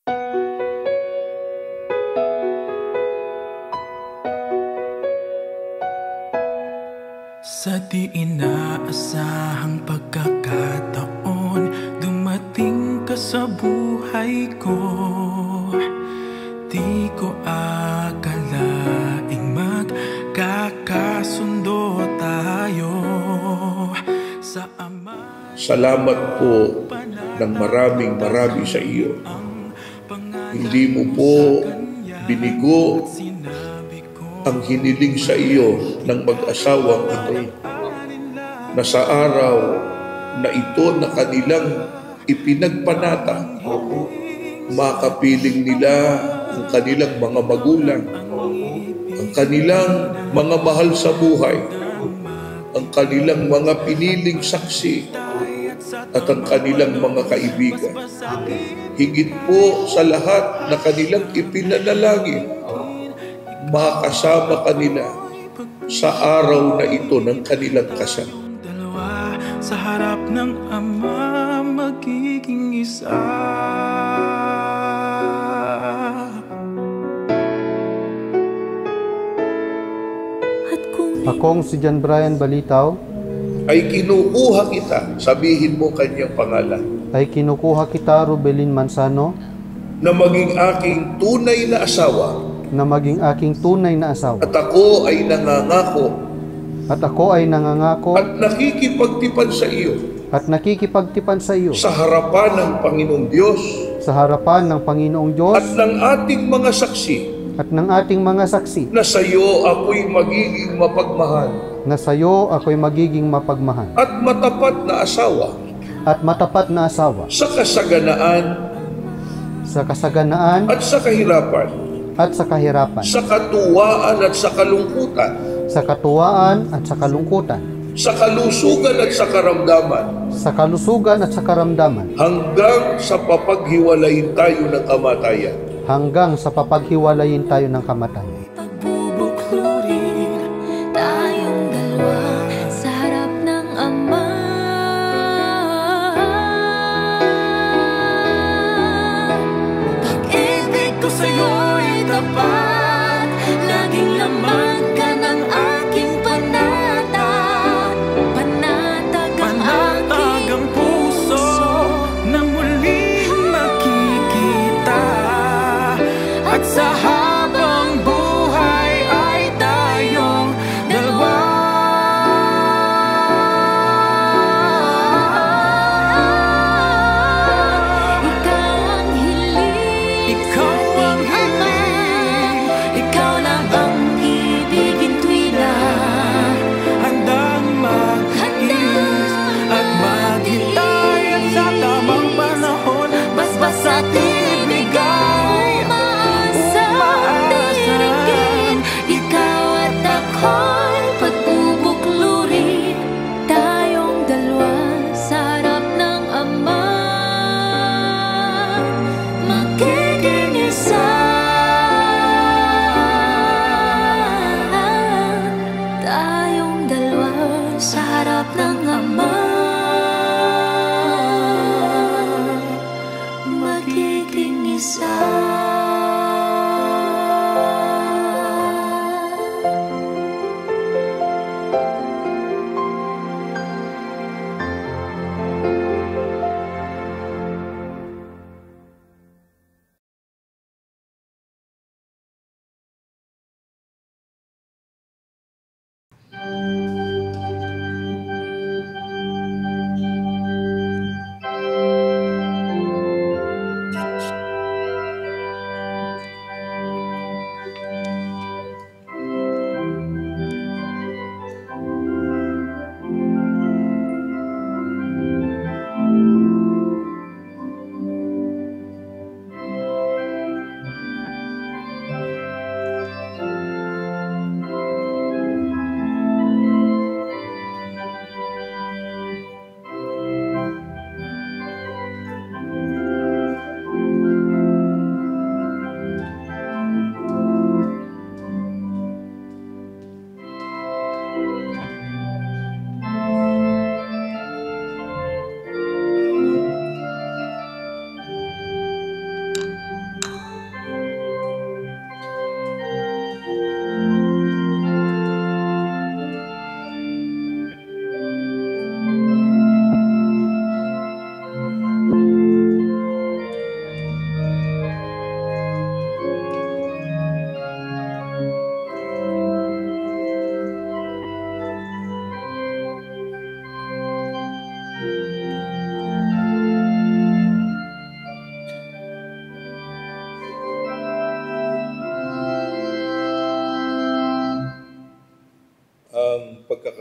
Sa di inaasahang pagkakataon, dumating ka sa buhay ko. Di ko akalaing magkakasundo tayo sa Ama. Salamat po ng maraming sa iyo. Hindi mo po binigo ang hiniling sa iyo ng mag-asawang ito, na sa araw na ito na kanilang ipinagpanata, makapiling nila ang kanilang mga magulang, ang kanilang mga mahal sa buhay, ang kanilang mga piniling saksi, at ang kanilang mga kaibigan. Higit po sa lahat na kanilang ipinanalangin, makasama kanila sa araw na ito ng kanilang kasal. Dalawa sa harap ng Ama magiging isa. Akong si John Brian Balitaw ay kinukuha kita, sabihin mo kanyang pangalan, ay kinukuha kita, Rubelin Mansano, na maging aking tunay na asawa, na maging aking tunay na asawa. At ako ay nangangako at nakikipagtipan sa iyo, sa harapan ng Panginoong Diyos, at ng ating mga saksi, na sa iyo ako'y magiging mapagmahal, at matapat na asawa, sa kasaganaan at sa kahirapan, sa katuwaan at sa kalungkutan, sa kalusugan at sa karamdaman, hanggang sa papaghiwalayin tayo ng kamatayan. Pagbubuklurin tayong dalawa sa harap ng Ama. Pag-ibig ko sa'yo'y tapat, laging laman ka ng aking panatag. Panatag ang puso na muling makikita, at sa habang buhay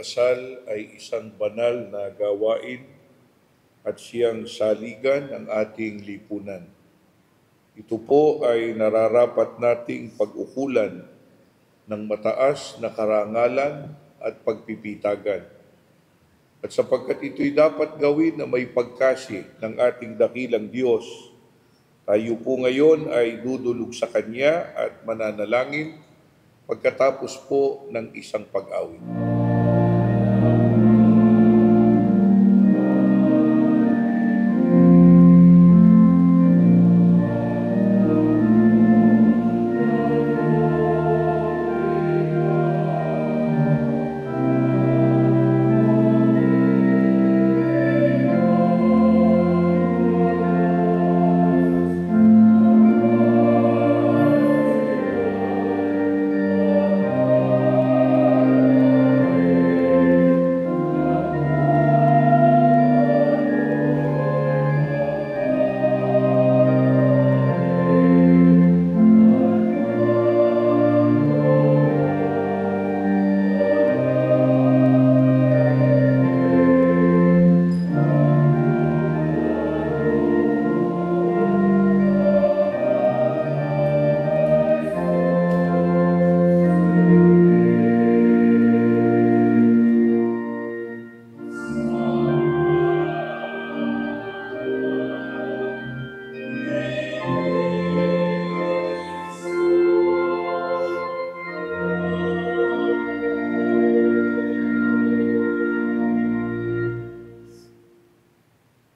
pagkakasal ay isang banal na gawain at siyang saligan ng ating lipunan. Ito po ay nararapat nating pag-ukulan ng mataas na karangalan at pagpipitagan. At sapagkat ito'y dapat gawin na may pagkasi ng ating dakilang Diyos, tayo po ngayon ay dudulog sa Kanya at mananalangin pagkatapos po ng isang pag-awit.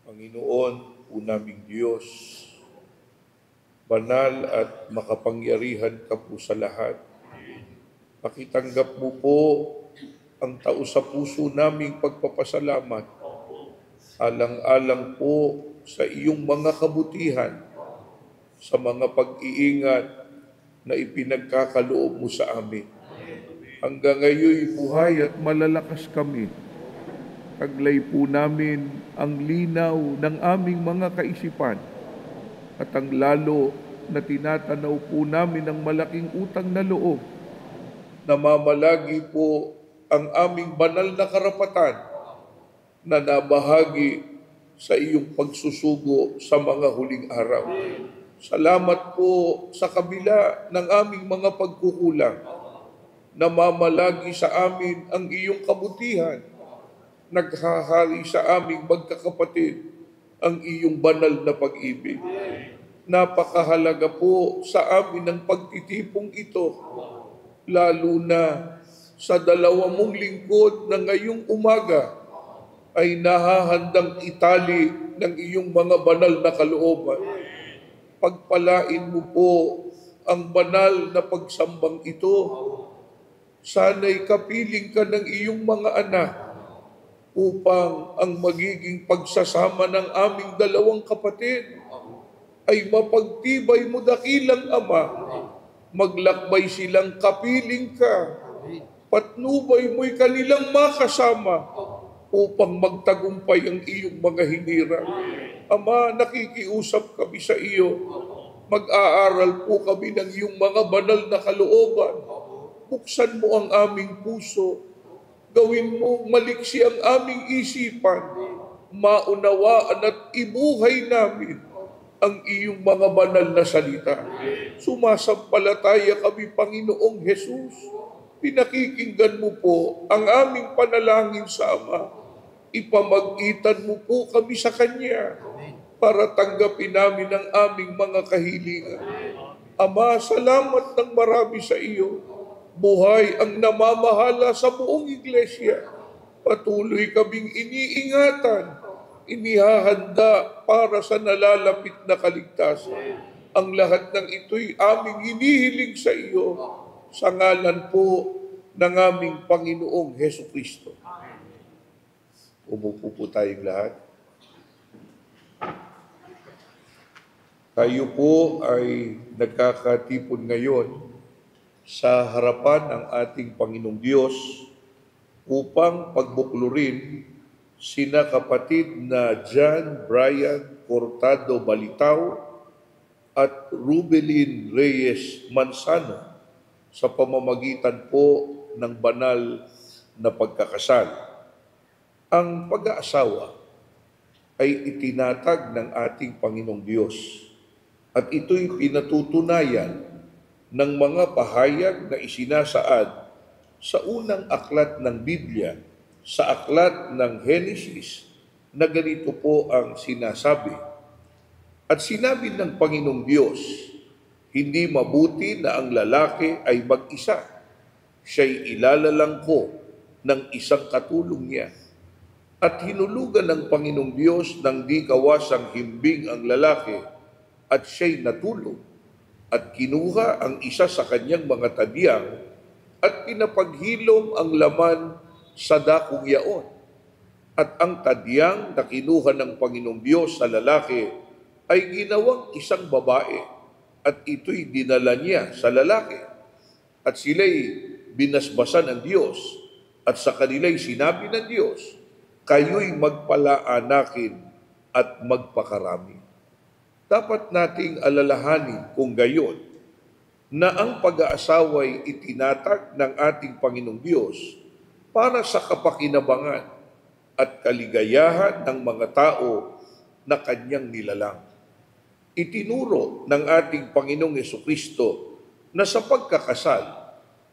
Panginoon, o naming Diyos, banal at makapangyarihan ka po sa lahat. Pakitanggap mo po ang taos sa puso naming pagpapasalamat, alang-alang po sa iyong mga kabutihan, sa mga pag-iingat na ipinagkakaloob mo sa amin. Hanggang ngayon buhay at malalakas kami. Taglay po namin ang linaw ng aming mga kaisipan at ang lalo na tinatanaw po namin ang malaking utang na loob. Namamalagi po ang aming banal na karapatan na nabahagi sa iyong pagsusugo sa mga huling araw. Salamat po sa kabila ng aming mga pagkukulang. Namamalagi sa amin ang iyong kabutihan. Naghahari sa aming magkakapatid ang iyong banal na pag-ibig. Napakahalaga po sa amin ang pagtitipong ito, lalo na sa 2 mong lingkod na ngayong umaga ay nahahandang itali ng iyong mga banal na kalooban. Pagpalain mo po ang banal na pagsambang ito. Sana'y kapiling ka ng iyong mga anak upang ang magiging pagsasama ng aming 2 kapatid ay mapagtibay mo dakilang Ama. Maglakbay silang kapiling ka. Patnubay mo'y kanilang makasama upang magtagumpay ang iyong mga hinirang. Ama, nakikiusap kami sa iyo. Mag-aaral po kami ng iyong mga banal na kalooban. Buksan mo ang aming puso. Gawin mo maliksi ang aming isipan, maunawaan at ibuhay namin ang iyong mga banal na salita. Sumasampalataya kami, Panginoong Jesus. Pinakikinggan mo po ang aming panalangin sa Ama. Ipamag-itan mo po kami sa Kanya para tanggapin namin ang aming mga kahilingan. Ama, salamat ng marami sa iyo. Buhay ang namamahala sa buong iglesia. Patuloy kaming iniingatan, inihahanda para sa nalalapit na kaligtasan. Ang lahat ng ito'y aming hinihiling sa iyo sa ngalan po ng aming Panginoong Hesukristo. Umupo po tayong lahat. Tayo po ay nagkakatipon ngayon sa harapan ng ating Panginoong Diyos upang pagbuklurin sina kapatid na John Brian Cortado Balitaw at Rubelin Reyes Mansano sa pamamagitan po ng banal na pagkakasal. Ang pag-aasawa ay itinatag ng ating Panginoong Diyos at ito'y pinatutunayan ng mga pahayag na isinasaad sa unang aklat ng Biblia, sa aklat ng Henesis, na ganito po ang sinasabi. At sinabi ng Panginoong Diyos, hindi mabuti na ang lalaki ay mag-isa. Siya'y ilalalang ko ng isang katulong niya. At hinulugan ng Panginoong Diyos ng di kawasang himbing ang lalaki at siya'y natulog. At kinuha ang isa sa kanyang mga tadyang at pinapaghilom ang laman sa dakong yaon. At ang tadyang na kinuha ng Panginoong Diyos sa lalaki ay ginawang isang babae at ito'y dinala niya sa lalaki. At sila'y binasbasan ng Diyos at sa kanila'y sinabi ng Diyos, kayo'y magpalaanakin at magpakarami. Dapat nating alalahanin kung gayon na ang pag-aasawa'y itinatag ng ating Panginoong Diyos para sa kapakinabangan at kaligayahan ng mga tao na kanyang nilalang. Itinuro ng ating Panginoong Jesucristo na sa pagkakasal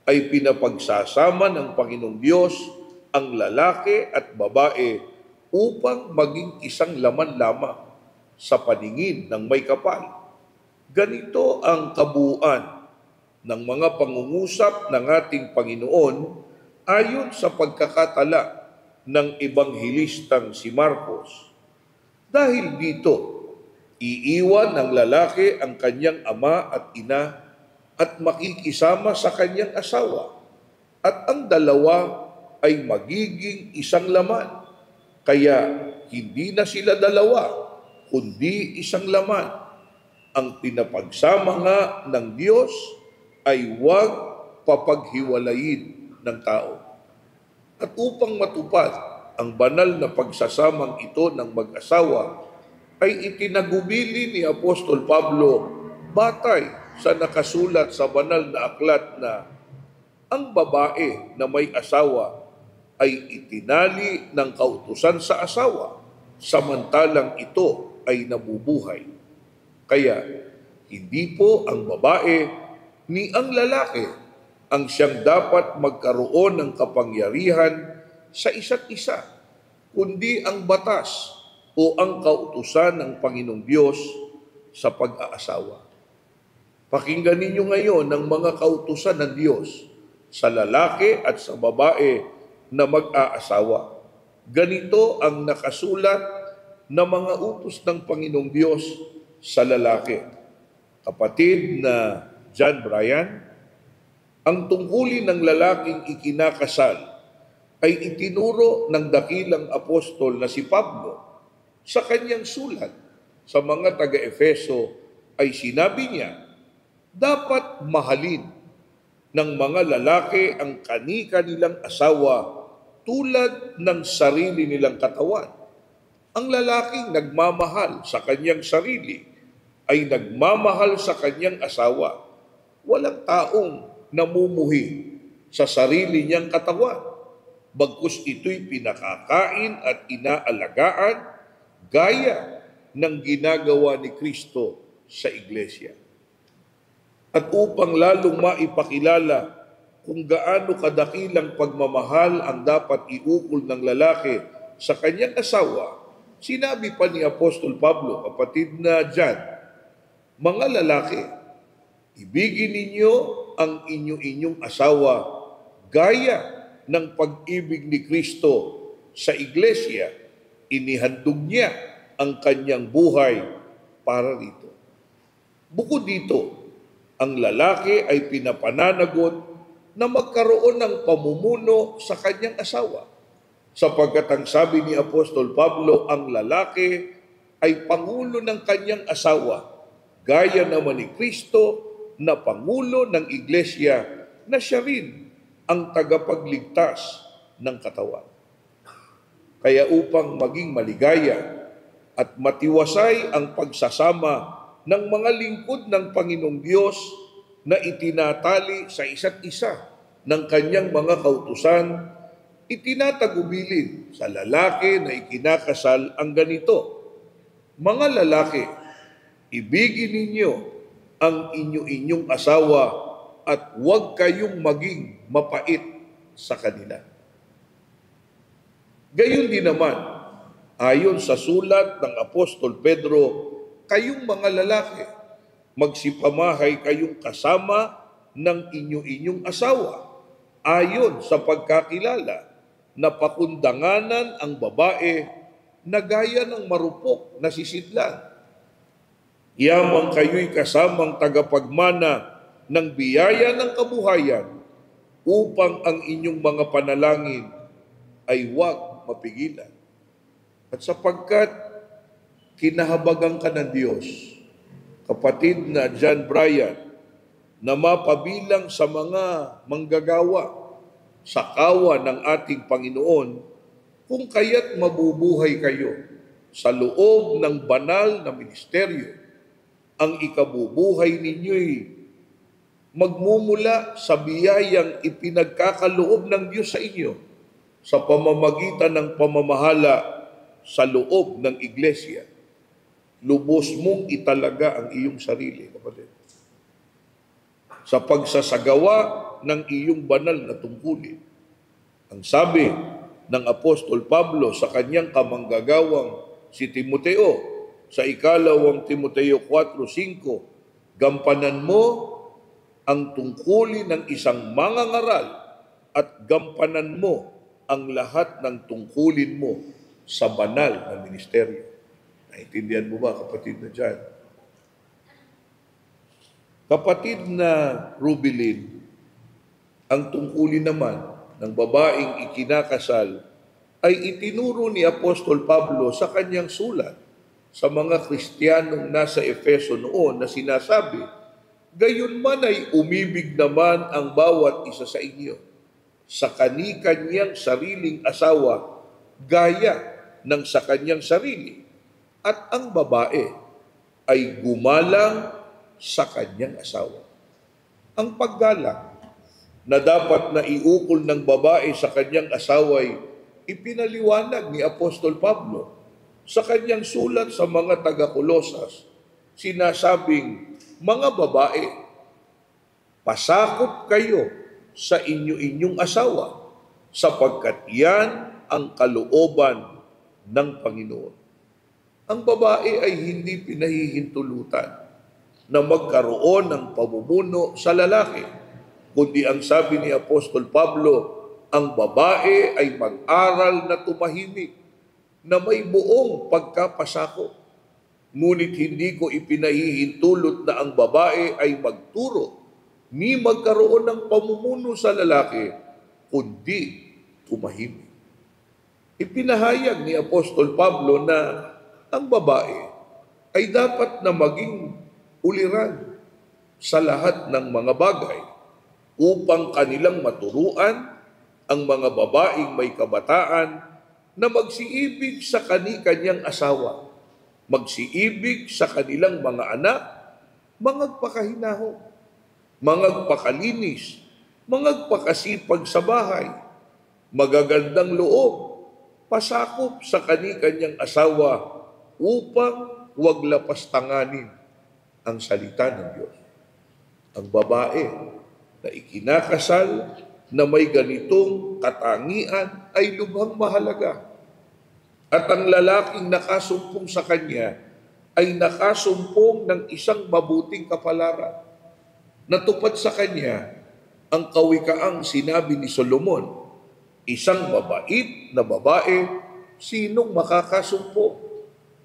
ay pinapagsasama ng Panginoong Diyos ang lalaki at babae upang maging isang laman lamang sa paningin ng may kapal. Ganito ang kabuuan ng mga pangungusap ng ating Panginoon ayon sa pagkakatala ng Ebanghilistang si Marcos. Dahil dito, iiwan ng lalaki ang kanyang ama at ina at makikisama sa kanyang asawa, at ang dalawa ay magiging isang laman. Kaya hindi na sila dalawa, kundi isang laman. Ang pinapagsama nga ng Diyos ay huwag papaghiwalayin ng tao. At upang matupad ang banal na pagsasamang ito ng mag-asawa, ay itinagubili ni Apostol Pablo batay sa nakasulat sa banal na aklat na ang babae na may asawa ay itinali ng kautusan sa asawa, samantalang ito ay nabubuhay. Kaya, hindi po ang babae ni ang lalaki ang siyang dapat magkaroon ng kapangyarihan sa isa't isa, kundi ang batas o ang kautusan ng Panginoong Diyos sa pag-aasawa. Pakinggan ninyo ngayon ang mga kautusan ng Diyos sa lalaki at sa babae na mag-aasawa. Ganito ang nakasulat na mga utos ng Panginoong Diyos sa lalaki. Kapatid na John Brian, ang tungkulin ng lalaking ikinakasal ay itinuro ng dakilang apostol na si Pablo sa kanyang sulat sa mga taga-Efeso. Ay sinabi niya, dapat mahalin ng mga lalaki ang kani-kanilang asawa tulad ng sarili nilang katawan. Ang lalaking nagmamahal sa kanyang sarili ay nagmamahal sa kanyang asawa. Walang taong namumuhi sa sarili niyang katawan, bagkus ito'y pinakakain at inaalagaan gaya ng ginagawa ni Kristo sa iglesia. At upang lalong maipakilala kung gaano kadakilang pagmamahal ang dapat iukol ng lalaki sa kanyang asawa, sinabi pa ni Apostol Pablo, kapatid na John, mga lalaki, ibigin ninyo ang inyong asawa gaya ng pag-ibig ni Kristo sa iglesia. Inihandog niya ang kanyang buhay para rito. Bukod dito, ang lalaki ay pinapananagot na magkaroon ng pamumuno sa kanyang asawa. Sapagkat ang sabi ni Apostol Pablo, ang lalaki ay pangulo ng kanyang asawa, gaya naman ni Kristo na pangulo ng iglesia na siya rin ang tagapagligtas ng katawan. Kaya upang maging maligaya at matiwasay ang pagsasama ng mga lingkod ng Panginoong Diyos na itinatali sa isa't isa ng kanyang mga kautusan, itinatagubilin sa lalaki na ikinakasal ang ganito: mga lalaki, ibigin ninyo ang inyo-inyong asawa at huwag kayong maging mapait sa kanila. Gayon din naman, ayon sa sulat ng Apostol Pedro, kayong mga lalaki, magsipamahay kayong kasama ng inyo-inyong asawa, ayon sa pagkakilala na pakundanganan ang babae na gaya ng marupok na sisidlan. Yamang kayo'y kasamang tagapagmana ng biyaya ng kabuhayan upang ang inyong mga panalangin ay huwag mapigilan. At sapagkat kinahabagan ka ng Diyos, kapatid na John Brian, na mapabilang sa mga manggagawa sa kawa ng ating Panginoon, kung kaya't mabubuhay kayo sa loob ng banal na ministeryo, ang ikabubuhay ninyo'y magmumula sa biyayang ipinagkakaloob ng Diyos sa inyo sa pamamagitan ng pamamahala sa loob ng iglesia. Lubos mong italaga ang iyong sarili, kapatid, sa pagsasagawa ng iyong banal na tungkulin. Ang sabi ng Apostol Pablo sa kanyang kamanggagawang si Timoteo, sa ikalawang Timoteo 4:5, gampanan mo ang tungkulin ng isang mangangaral at gampanan mo ang lahat ng tungkulin mo sa banal na ministeryo. Naintindihan mo ba, kapatid na dyan? Kapatid na Rubilin, ang tungkulin naman ng babaeng ikinakasal ay itinuro ni Apostol Pablo sa kanyang sulat sa mga Kristiyanong nasa Efeso noon na sinasabi, gayon man ay umibig naman ang bawat isa sa inyo sa kani-kanyang sariling asawa gaya ng sa kanyang sarili, at ang babae ay gumalang sa kanyang asawa. Ang paggalang na dapat na iukol ng babae sa kanyang asawa ay ipinaliwanag ni Apostol Pablo sa kanyang sulat sa mga taga-Kolosas. Sinasabing, mga babae, pasakop kayo sa inyo-inyong asawa sapagkat yan ang kalooban ng Panginoon. Ang babae ay hindi pinahihintulutan na magkaroon ng pamumuno sa lalaki, kundi ang sabi ni Apostol Pablo, ang babae ay mag-aral na tumahimik, na may buong pagkapasakop. Ngunit hindi ko ipinahihintulot na ang babae ay magturo ni magkaroon ng pamumuno sa lalaki, kundi tumahimik. Ipinahayag ni Apostol Pablo na ang babae ay dapat na maging uliran sa lahat ng mga bagay upang kanilang maturuan ang mga babaeng may kabataan na magsiibig sa kani-kanyang asawa, magsiibig sa kanilang mga anak, mangagpakahinahon, mangagpakalinis, mangagpakasipag sa bahay, magagandang loob, pasakop sa kani-kanyang asawa upang huwag lapastanganin ang salita ng Diyos. Ang babae na ikinakasal na may ganitong katangian ay lubhang mahalaga. At ang lalaking nakasumpong sa kanya ay nakasumpong ng isang mabuting kapalaran. Natupad sa kanya ang kawikaang sinabi ni Solomon, isang mabait na babae, sinong makakasumpong?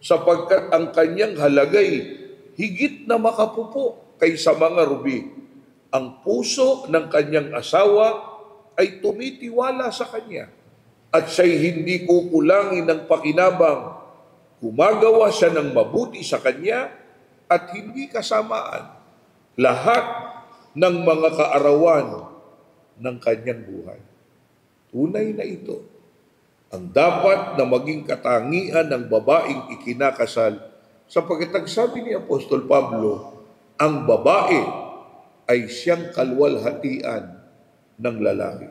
Sapagkat ang kanyang halagay higit na makapupo kaysa mga rubi. Ang puso ng kanyang asawa ay tumitiwala sa kanya at siya'y hindi kukulangin ng pakinabang. Gumagawa siya ng mabuti sa kanya at hindi kasamaan lahat ng mga kaarawan ng kanyang buhay. Tunay na ito ang dapat na maging katangian ng babaeng ikinakasal, sapagkat ang sabi ni Apostol Pablo, ang babae ay siyang kalwalhatian ng lalaki.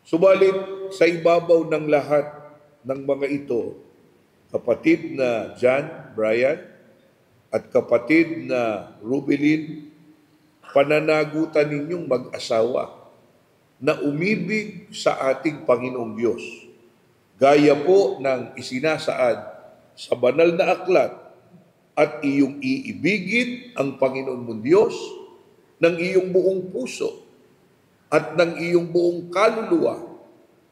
Subalit sa ibabaw ng lahat ng mga ito, kapatid na John, Brian, at kapatid na Rubelin, pananagutan ninyong mag-asawa na umibig sa ating Panginoong Diyos, gaya po ng isinasaad sa banal na aklat, at iyong iibigin ang Panginoon mong Diyos ng iyong buong puso at ng iyong buong kaluluwa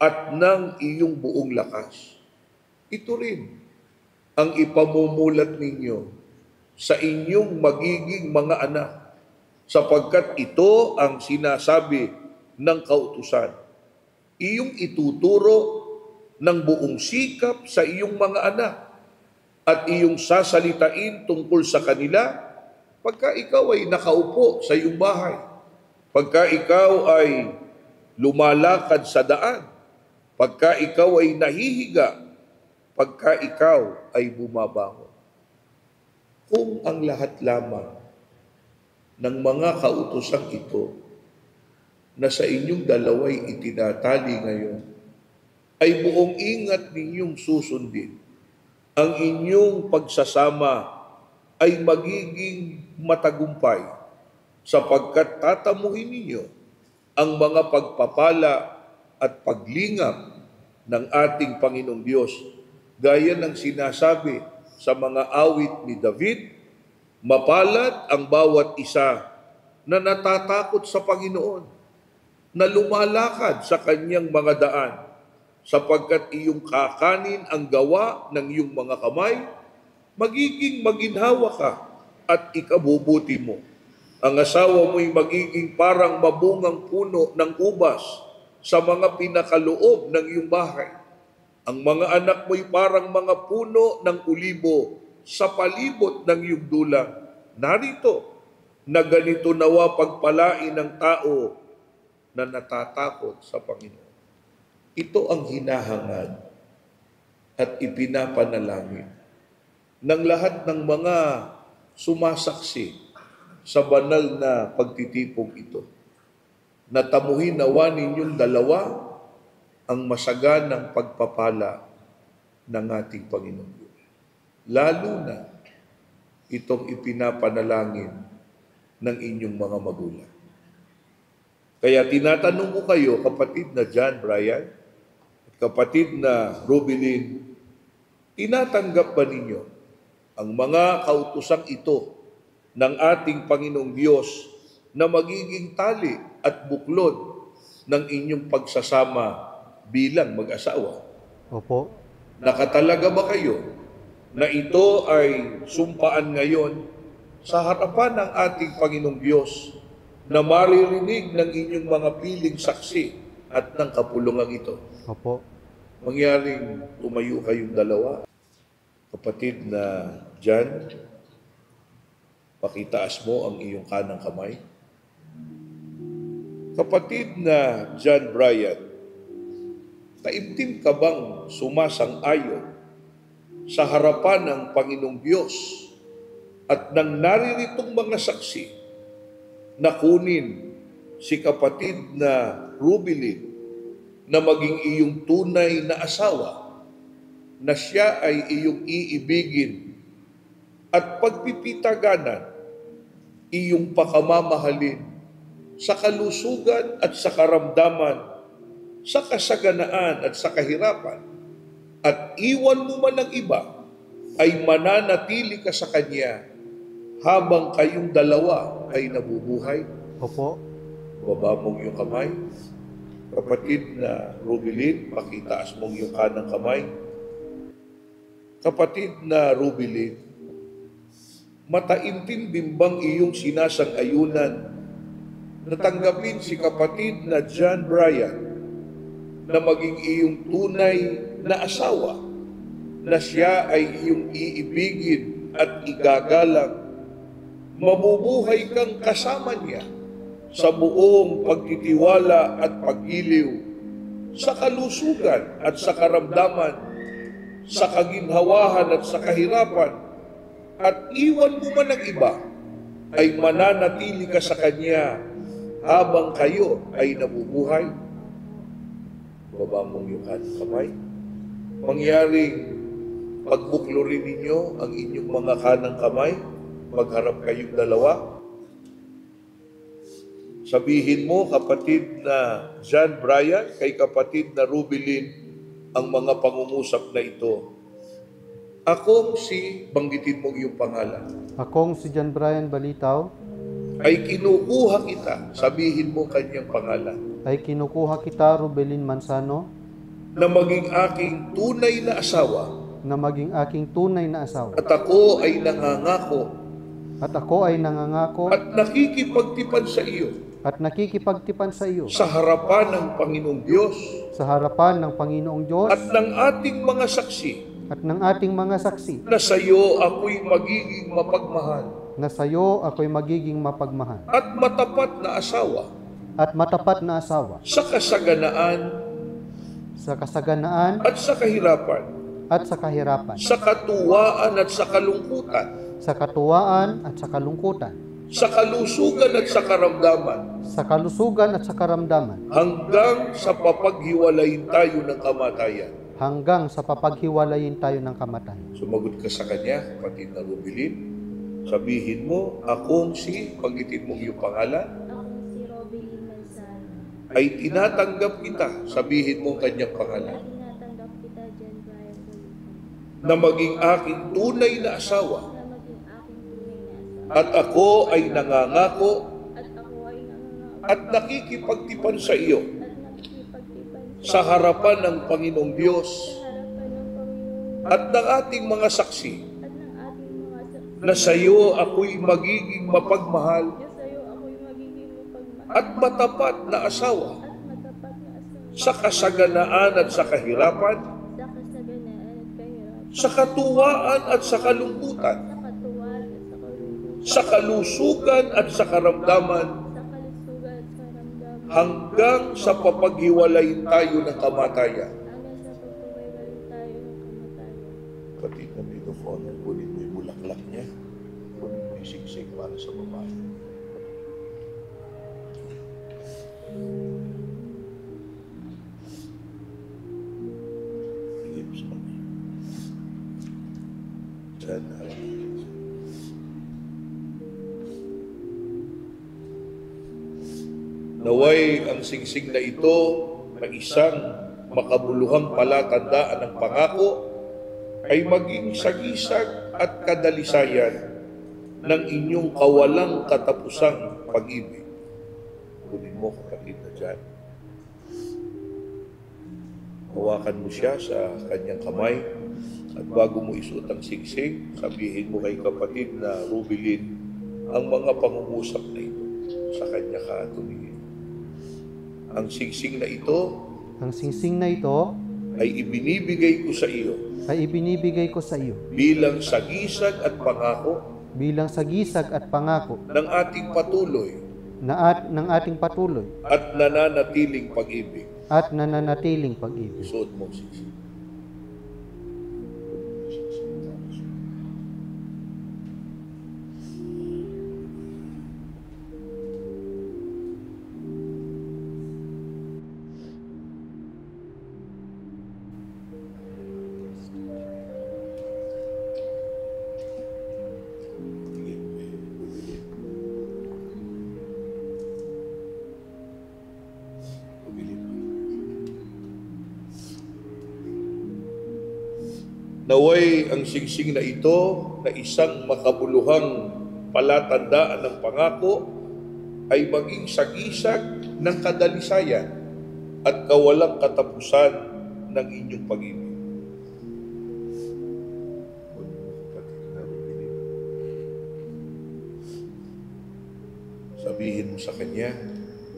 at ng iyong buong lakas. Ito rin ang ipamumulat ninyo sa inyong magiging mga anak, sapagkat ito ang sinasabi ng kautusan. Iyong ituturo ng buong sikap sa iyong mga anak at iyong sasalitain tungkol sa kanila pagka ikaw ay nakaupo sa iyong bahay, pagka ikaw ay lumalakad sa daan, pagka ikaw ay nahihiga, pagka ikaw ay bumabangon. Kung ang lahat lamang ng mga kautosang ito na sa inyong dalaway itinatali ngayon ay buong ingat ninyong susundin, ang inyong pagsasama ay magiging matagumpay sapagkat tatamuhin ninyo ang mga pagpapala at paglingap ng ating Panginoong Diyos, gaya ng sinasabi sa mga awit ni David, mapalad ang bawat isa na natatakot sa Panginoon, na lumalakad sa kanyang mga daan, sapagkat iyong kakanin ang gawa ng iyong mga kamay, magiging maginhawa ka at ikabubuti mo. Ang asawa mo'y magiging parang mabungang puno ng ubas sa mga pinakaloob ng iyong bahay. Ang mga anak mo'y parang mga puno ng ulibo sa palibot ng iyong dulang. Narito, na ganito nawa pagpalain ng tao na natatakot sa Panginoon. Ito ang hinahangad at ipinapanalangin ng lahat ng mga sumasaksi sa banal na pagtitipong ito. Natamuhin nawa ninyong dalawa ang masaganang pagpapala ng ating Panginoon Diyos. Lalo na itong ipinapanalangin ng inyong mga magulang. Kaya tinatanong ko kayo, kapatid na John, Brian, at kapatid na Rubelin, tinatanggap ba ninyo ang mga kautosang ito ng ating Panginoong Diyos na magiging tali at buklod ng inyong pagsasama bilang mag-asawa? Opo. Nakatalaga ba kayo na ito ay sumpaan ngayon sa harapan ng ating Panginoong Diyos na maririnig ng inyong mga piling saksi at ng kapulungang ito? Opo. Mangyaring tumayo kayong dalawa. Kapatid na John, pakitaas mo ang iyong kanang kamay. Kapatid na John Brian, taimtim ka bang sumasang-ayon sa harapan ng Panginoong Diyos at ng nariritong mga saksi na kunin si kapatid na Rubelin na maging iyong tunay na asawa, na siya ay iyong iibigin at pagpipitaganan, iyong pakamamahalin sa kalusugan at sa karamdaman, sa kasaganaan at sa kahirapan, at iwan mo man ng iba, ay mananatili ka sa Kanya habang kayong dalawa ay nabubuhay? Opo. Baba mong iyong kamay. Kapatid na Rubelin, pakitaas mong iyong kanang kamay. Kapatid na Rubelin, mataimtim din bang iyong sinasang-ayunan na tanggapin si kapatid na John Brian na maging iyong tunay na asawa, na siya ay iyong iibigin at igagalang, mabubuhay kang kasama niya sa buong pagtitiwala at pagiliw, sa kalusugan at sa karamdaman, sa kaginhawahan at sa kahirapan, at iwan mo man ang iba, ay mananatili ka sa Kanya habang kayo ay nabubuhay? Baba mong yung kanang kamay. Mangyaring pagbuklurin ninyo ang inyong mga kanang kamay. Magharap kayong dalawa. Sabihin mo, kapatid na John Brian, kay kapatid na Rubilin, ang mga pangungusap na ito. Akong si, banggitin mo iyong pangalan, Akong si John Brian Balitaw, ay kinukuha kita, sabihin mo kanyang pangalan, ay kinukuha kita, Rubelin Mansano, na maging aking tunay na asawa, na maging aking tunay na asawa. at ako ay nangangako At ako ay nangangako at nakikipagtipan sa iyo at nakikipagtipan sa iyo sa harapan ng Panginoong Diyos sa harapan ng Panginoong Diyos at ng ating mga saksi at ng ating mga saksi na sa iyo ako'y magiging mapagmahal na sa iyo ako'y magiging mapagmahal at matapat na asawa at matapat na asawa sa kasaganaan sa kasaganaan at sa kahirapan, at sa kahirapan, sa katuwaan at sa kalungkutan, sa katuwaan at sa kalungkutan, sa kalusugan at sa karamdaman, sa kalusugan at sa karamdaman, hanggang sa papaghiwalayin tayo ng kamatayan. hanggang sa papaghiwalayin tayo ng kamatayan. Sumagot ka sa kanya, kapatid na Rubilin. Sabihin mo, akong si, panggitin mo iyong pangalan, Akong si Robelin Manzano. ay tinatanggap kita, sabihin mo ang kanyang pangalan, Tinatanggap kita, John Brian Balitaw, na maging aking tunay na asawa, na maging aking tunay na asawa. at ako ay nangangako At ako ay nangangako at nakikipagtipan sa iyo at nakikipagtipan sa harapan ng Panginoong Diyos sa harapan ng Panginoon at ng ating mga saksi at ng ating mga saksi. na sa iyo ako'y magiging mapagmahal Na sa iyo ako'y magiging mapagmahal at matapat na asawa at matapat na asawa sa kasaganaan at sa kahirapan, sa kasaganaan at kahirapan, sa katuwaan at sa kalungkutan, sa katuwaan at sa kalungkutan, sa kalusugan at sa karamdaman, sa kalusugan at sa karamdaman, hanggang sa papaghiwalayin tayo ng kamatayan. hanggang sa pagpapagaling tayo ng kamatayan. Kapatid na microphone, kunin mo yung bulaklak niya. Kunin mo yung sigsig para sa babae. Lips mo. Diyan, naway ang singsing na ito na isang makabuluhang palatandaan ng pangako ay maging sagisag at kadalisayan ng inyong kawalang katapusang pag-ibig. Kunin mo, kapatid na dyan. Hawakan mo siya sa kanyang kamay at bago mo isuot ang singsing, sabihin mo kay kapatid na Rubilin ang mga pangungusap na ito sa kanya ka tumingin. Ang singsing na ito Ang singsing na ito ay ibinibigay ko sa iyo ay ibinibigay ko sa iyo bilang sagisag at pangako bilang sagisag at pangako ng ating patuloy ng ating patuloy at nananatiling pag-ibig. at nananatiling pag-ibig. Suot mo sisi. Naway ang singsing na ito na isang makabuluhang palatandaan ng pangako ay maging sagisag ng kadalisayan at kawalang katapusan ng inyong pag-ibig. Sabihin mo sa kanya,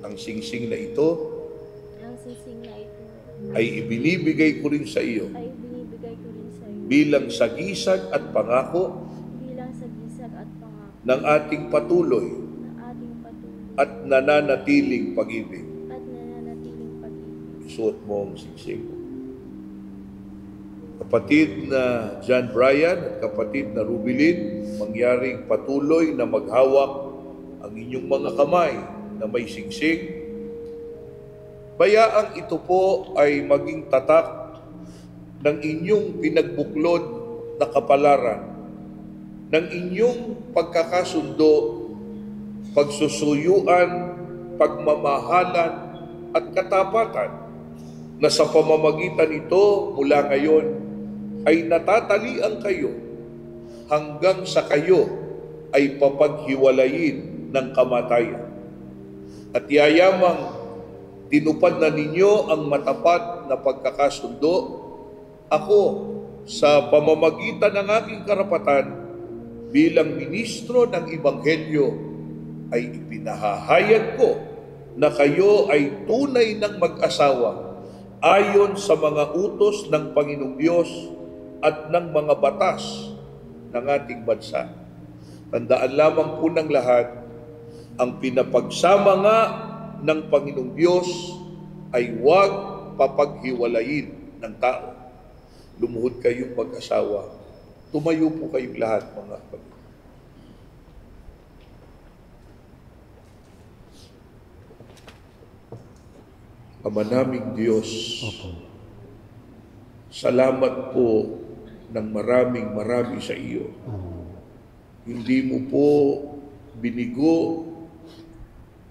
ang singsing na ito Ang sising na ito ay ibinibigay ko rin sa iyo ay binibigay ko rin sa iyo bilang sagisag at pangako bilang sagisag at pangako ng ating patuloy na ating patuloy at nananatiling pag-ibig. at nananatiling pag-ibig. Isuot mo ang singsing. Kapatid na John Brian at kapatid na Rubilin, mangyaring patuloy na maghawak ang inyong mga kamay na may singsing Bayaang ito po ay maging tatak ng inyong pinagbuklod na kapalaran, ng inyong pagkakasundo, pagsusuyuan, pagmamahalan at katapatan, na sa pamamagitan nito mula ngayon ay natatalian kayo hanggang sa kayo ay papaghiwalayin ng kamatayan. At yayamang tinupad na ninyo ang matapat na pagkakasundo, ako sa pamamagitan ng aking karapatan bilang ministro ng Ebanghelyo ay ipinahahayag ko na kayo ay tunay ng mag-asawa ayon sa mga utos ng Panginoong Diyos at ng mga batas ng ating bansa. Tandaan lamang po ng lahat, ang pinapagsama nga ng Panginoong Diyos ay huwag papaghiwalayin ng tao. Lumuhod kayong mag-asawa. Tumayo po kayong lahat, mga kapatid. Ama naming Diyos, salamat po ng maraming sa iyo. Hindi mo po binigo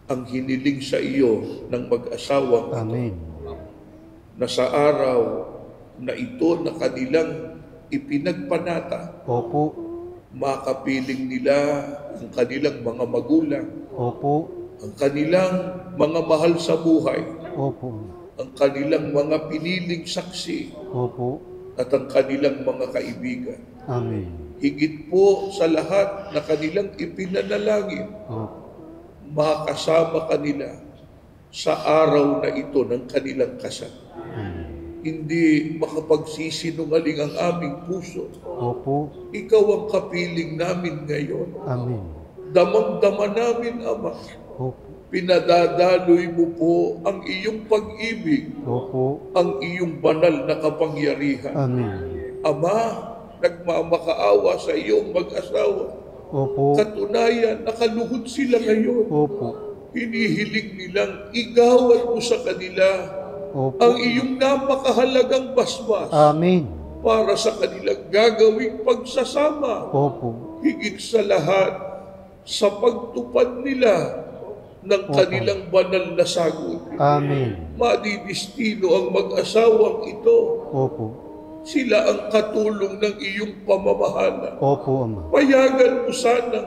ang hiniling sa iyo ng mag-asawang Amen. na sa araw na ito na kanilang ipinagpanata, Opo. makapiling nila ang kanilang mga magulang, Opo. ang kanilang mga mahal sa buhay, Opo. ang kanilang mga piniling saksi, Opo. at ang kanilang mga kaibigan. Amen. Higit po sa lahat na kanilang ipinanalangin, Opo. makasama kanila sa araw na ito ng kanilang kasal. Hindi makapagsisinungaling ang aming puso. Opo. Ikaw ang kapiling namin ngayon. Amen. Damang-dama namin, Ama. Opo. Pinadadaloy mo po ang iyong pag-ibig, Opo. ang iyong banal na kapangyarihan. Amen. Ama, nagmamakaawa sa iyong mag-asawa. Opo. Katunayan, nakaluhod sila ngayon. Opo. Hinihiling nilang igawad mo sa kanila Opo. ang iyong napakahalagang basbas Amen. para sa kanilang gagawing pagsasama. Opo. Higit sa lahat, sa pagtupad nila ng kanilang banal na sagod. Amen. Madidistino ang mag-asawang ito. Opo. Sila ang katulong ng iyong pamamahala. Opo, Ama. Payagan mo sana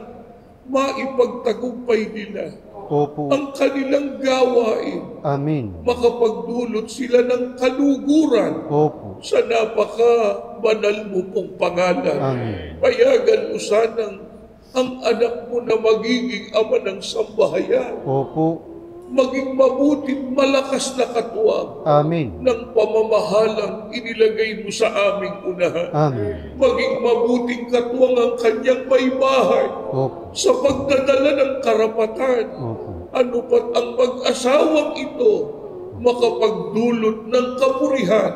maipagtagumpay nila Opo. ang kanilang gawain. Amen. Makapagdulot sila ng kaluguran Opo. sa napaka-banal mo pong pangalan. Amen. Payagan mo sanang ang anak mo na magiging ama ng sambahayan, Opo. maging mabuting malakas na katuwang Amen. ng pamamahalang inilagay mo sa aming unahan. Amen. Maging mabuting katuwang ang kanyang may bahay Opo. sa pagdadala ng karapatan. Opo. Ano pat ang mag-asawang ito makapagdulot ng kapurihan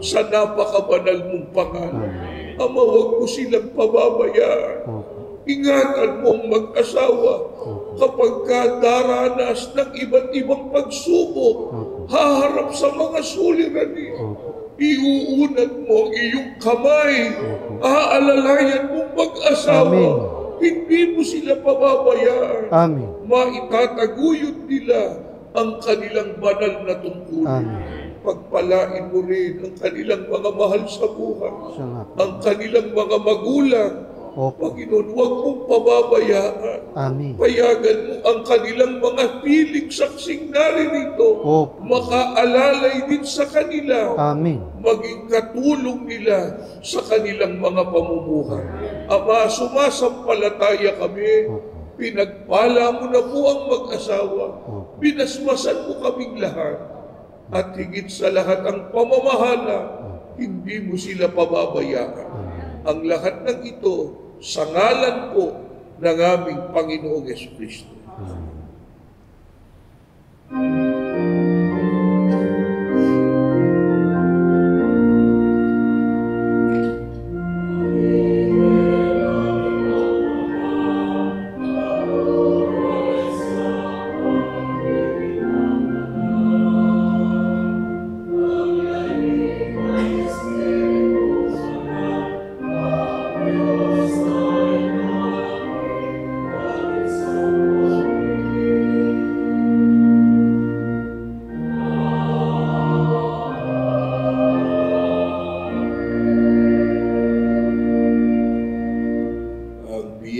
sa napakabanal mong pangalan. Ama, huwag mo silang pababayaan. Opo. Ingatan mo ang mag-asawa kapag daranas ng iba't ibang pagsubok, haharap sa mga suliranin. Iuunat mo ang iyong kamay, aalalayan mong mag-asawa. Amen. Hindi mo sila pababayaan. Amen. Maitataguyod nila ang kanilang banal na tungkulin. Amen. Pagpalain mo rin ang kanilang mga mahal sa buhay, Siya nga po. ang kanilang mga magulang. Opo. Panginoon, huwag mong pababayaan. Amen. Payagan mo ang kanilang mga piling saksing naririto. Opo. Makaalalay din sa kanila. Amen. Maging katulong nila sa kanilang mga pamumuhay. Ama, sumasampalataya kami. Pinagpala mo na po ang mag-asawa. Binasmasan mo kaming lahat. At higit sa lahat ang pamamahala, hindi mo sila pababayaan. Ang lahat ng ito sa ngalan po ng aming Panginoong Jesucristo.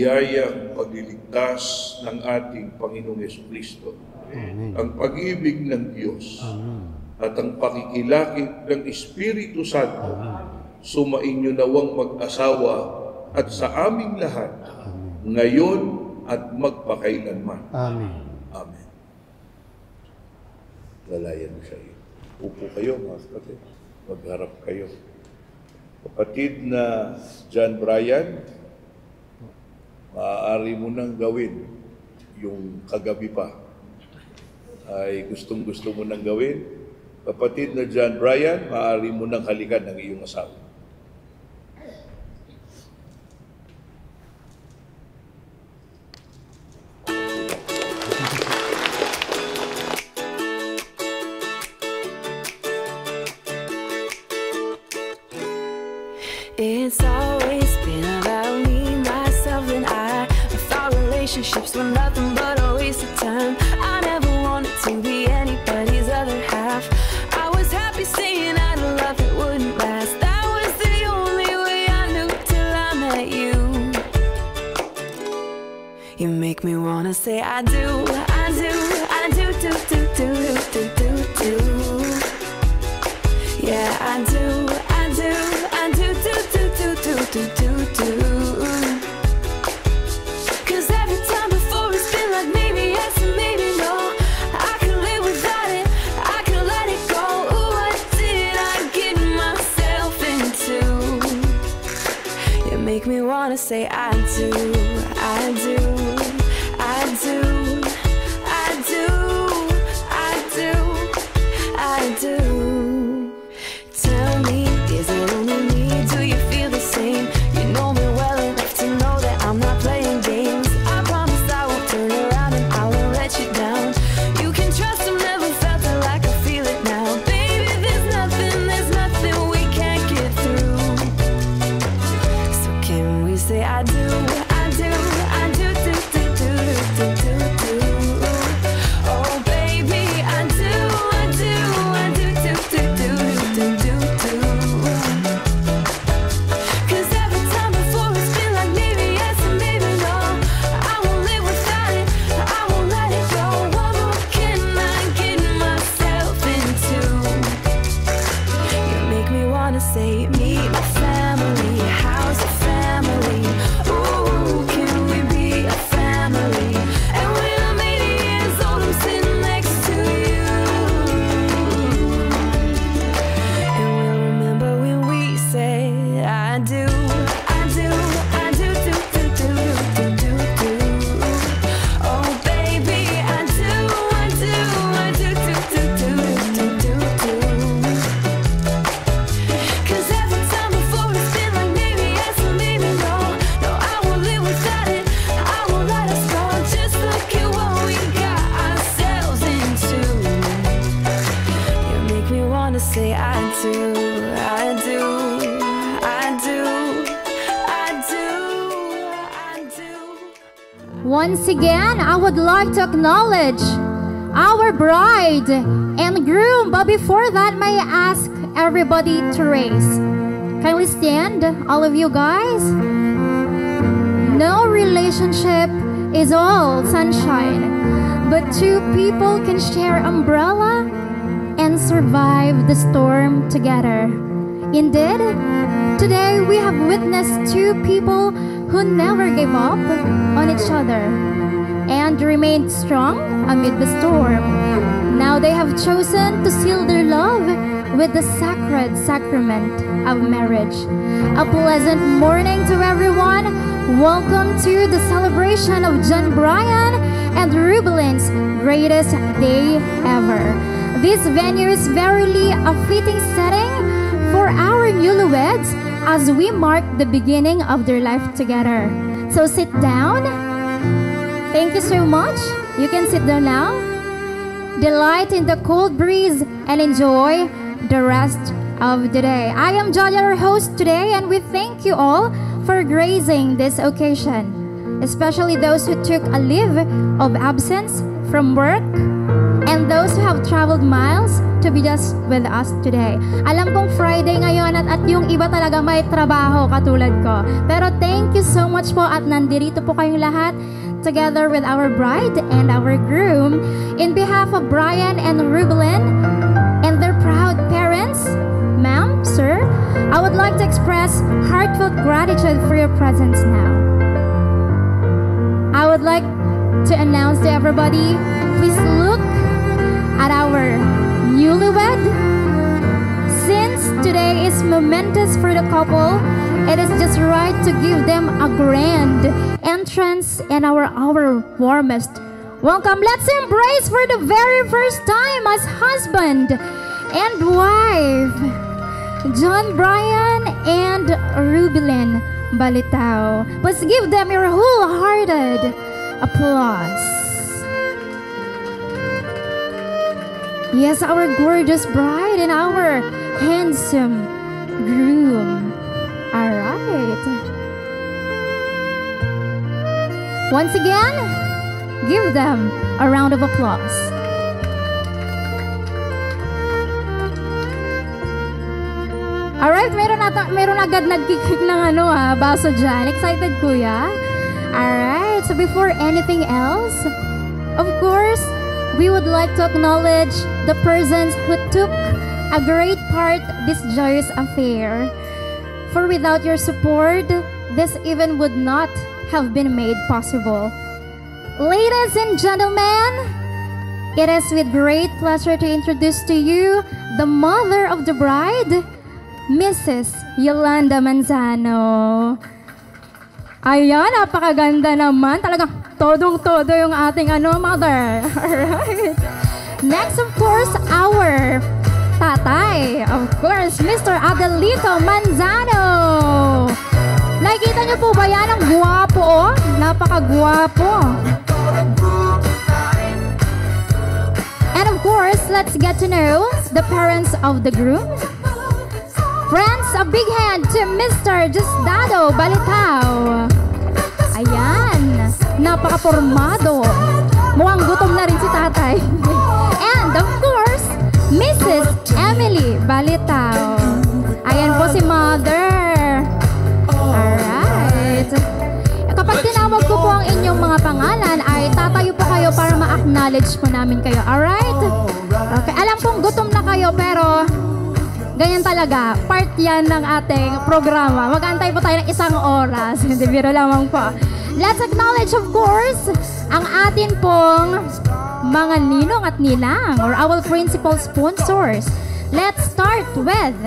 biyayang pagliligtas ng ating Panginoong Jesucristo, Amen. ang pag-ibig ng Diyos, Amen. at ang pakikilakip ng Espiritu Santo sumainyo nawang mag-asawa at sa aming lahat, ngayon at magpakailanman. Amen. Amen. Lalayan mo siya. Upo kayo, mga kapatid. Magharap kayo. Kapatid na John Brian, maaari mo nang gawin yung kagabi pa. Ay gustong-gusto mo nang gawin. Kapatid na John Brian, maaari mo nang halikan ng iyong asawa. It's always been about me, myself, and I thought relationships were nothing but a waste of time. I never wanted to be anybody's other half. I was happy saying I love it wouldn't last. That was the only way I knew till I met you. You make me wanna say I do, I do, I do, do, do, do, do, do, do. Yeah, I do, I do, I do, do, do, do, do, do, do, do. 'Cause every time before it's been like maybe yes and maybe no. I can live without it, I can let it go. Ooh, what did I get myself into? You make me wanna say I do, I do, I do, I do, I do, I do. Tell me, is it only me? Do you feel the same? You know me well enough to know that I'm not playing games. I promise I won't turn around and I won't let you down. You can trust I've never felt it like I feel it now. Baby, there's nothing we can't get through. So can we say I do, I do, I do, do, do, do, do, do, do. Oh baby, I do, I do, I do, do, do, do, do, do, do. 'Cause every time before it's been like maybe yes and maybe no. I won't live without it, I won't let it go. What more can I get myself into? You make me wanna say meet my family, how's the family? Ooh, can we be a family? And when I'm 80 years old, I'm sitting next to you. And we'll remember when we say I do, I do, I do, do, do, do, do, do, do. Oh baby, I do, I do, I do, do, do, do, do, do, do. 'Cause every time before it's been like maybe yes and maybe no. No, I won't live without it, I won't let us go. Just look at what we got ourselves into. You make me wanna say I do, I do, I do, I do, I do. Once again, I would like to acknowledge our bride and groom. But before that, may I ask everybody to raise? Kindly stand, all of you guys. No relationship is all sunshine, but two people can share umbrella and survive the storm together. Indeed, today we have witnessed two people who never gave up on each other and remained strong amid the storm. Now they have chosen to seal their love with the sacred sacrament of marriage. A pleasant morning to everyone. Welcome to the celebration of John Brian and Rubelin's greatest day ever. This venue is verily a fitting setting for our newlyweds as we mark the beginning of their life together. So sit down. Thank you so much. You can sit down now. Delight in the cold breeze and enjoy the rest of the day. I am Jolia, your host today, and we thank you all for gracing this occasion, especially those who took a leave of absence from work and those who have traveled miles to be just with us today. Alam kong Friday ngayon at yung iba talaga may trabaho katulad ko. Pero thank you so much po at nandirito po kayong lahat together with our bride and our groom. In behalf of Brian and Rubelin and their proud parents, ma'am, sir, I would like to express heartfelt gratitude for your presence now. I would like to announce to everybody, please look at our newlywed. Since today is momentous for the couple, it is just right to give them a grand entrance and our warmest welcome. Let's embrace for the very first time as husband and wife, John Brian and Rubelin Balitao. Please give them your wholehearted applause. Yes, our gorgeous bride and our handsome groom. All right. Once again, give them a round of applause. Alright, meron agad nagkikik ng baso dyan. Excited, kuya? Alright, so before anything else, of course, we would like to acknowledge the persons who took a great part this joyous affair. For without your support, this event would not have been made possible. Ladies and gentlemen, it is with great pleasure to introduce to you the mother of the bride, Mrs. Yolanda Manzano. Ayan, napakaganda naman. Talagang todong-todo yung ating mother. Alright. Next, of course, our tatay. Of course, Mr. Adelito Manzano. Nakikita niyo po ba yan? Ang guwapo, oh. Napakagwapo. And of course, let's get to know the parents of the groom. Friends, a big hand to Mr. Justado Balitao. Ayan, napaka-formado. Mukhang gutom na rin si tatay. And of course, Mrs. Emily Balitao. Ayan po si mother. Alright. Kapag tinawag ko po ang inyong mga pangalan, ay tatayo po kayo para ma-acknowledge po namin kayo. Alright? Okay, alam kong gutom na kayo, pero ganyan talaga, part yan ng ating programa. Mag-antay po tayo ng 1 oras. Hindi, biro lamang po. Let's acknowledge, of course, ang atin pong mga ninong at ninang or our principal sponsors. Let's start with,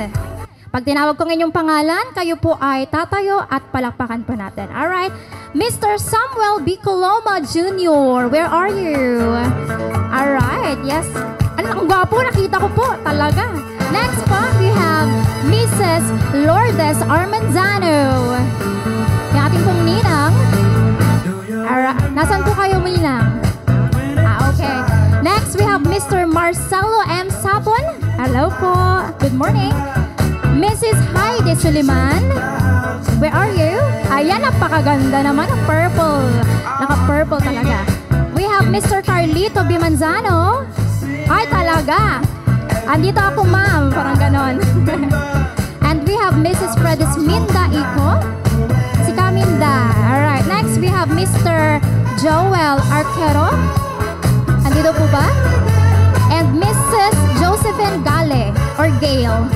pag tinawag ko ng inyong pangalan, kayo po ay tatayo at palakpakan po natin. Alright? Mr. Samuel B. Coloma Jr., where are you? Alright, yes. Ang gwapo, nakita ko po, talaga. Next po, we have Mrs. Lourdes Armanzano. Yung ating pong ninang. Nasaan po kayo, ninang? Okay. Next, we have Mr. Marcelo M. Sapon. Hello po. Good morning. Mrs. Heidi Suliman. Where are you? Ayan, napakaganda naman. Ang purple. Naka-purple talaga. We have Mr. Carlito Bimanzano. Ay, talaga. Andito ako, ma'am. Parang ganon. And we have Mrs. Fredesminda Iko. Si Caminda. Alright. Next, we have Mr. Joel Arquero. Andito po ba? And Mrs. Josephine Gale or Gale.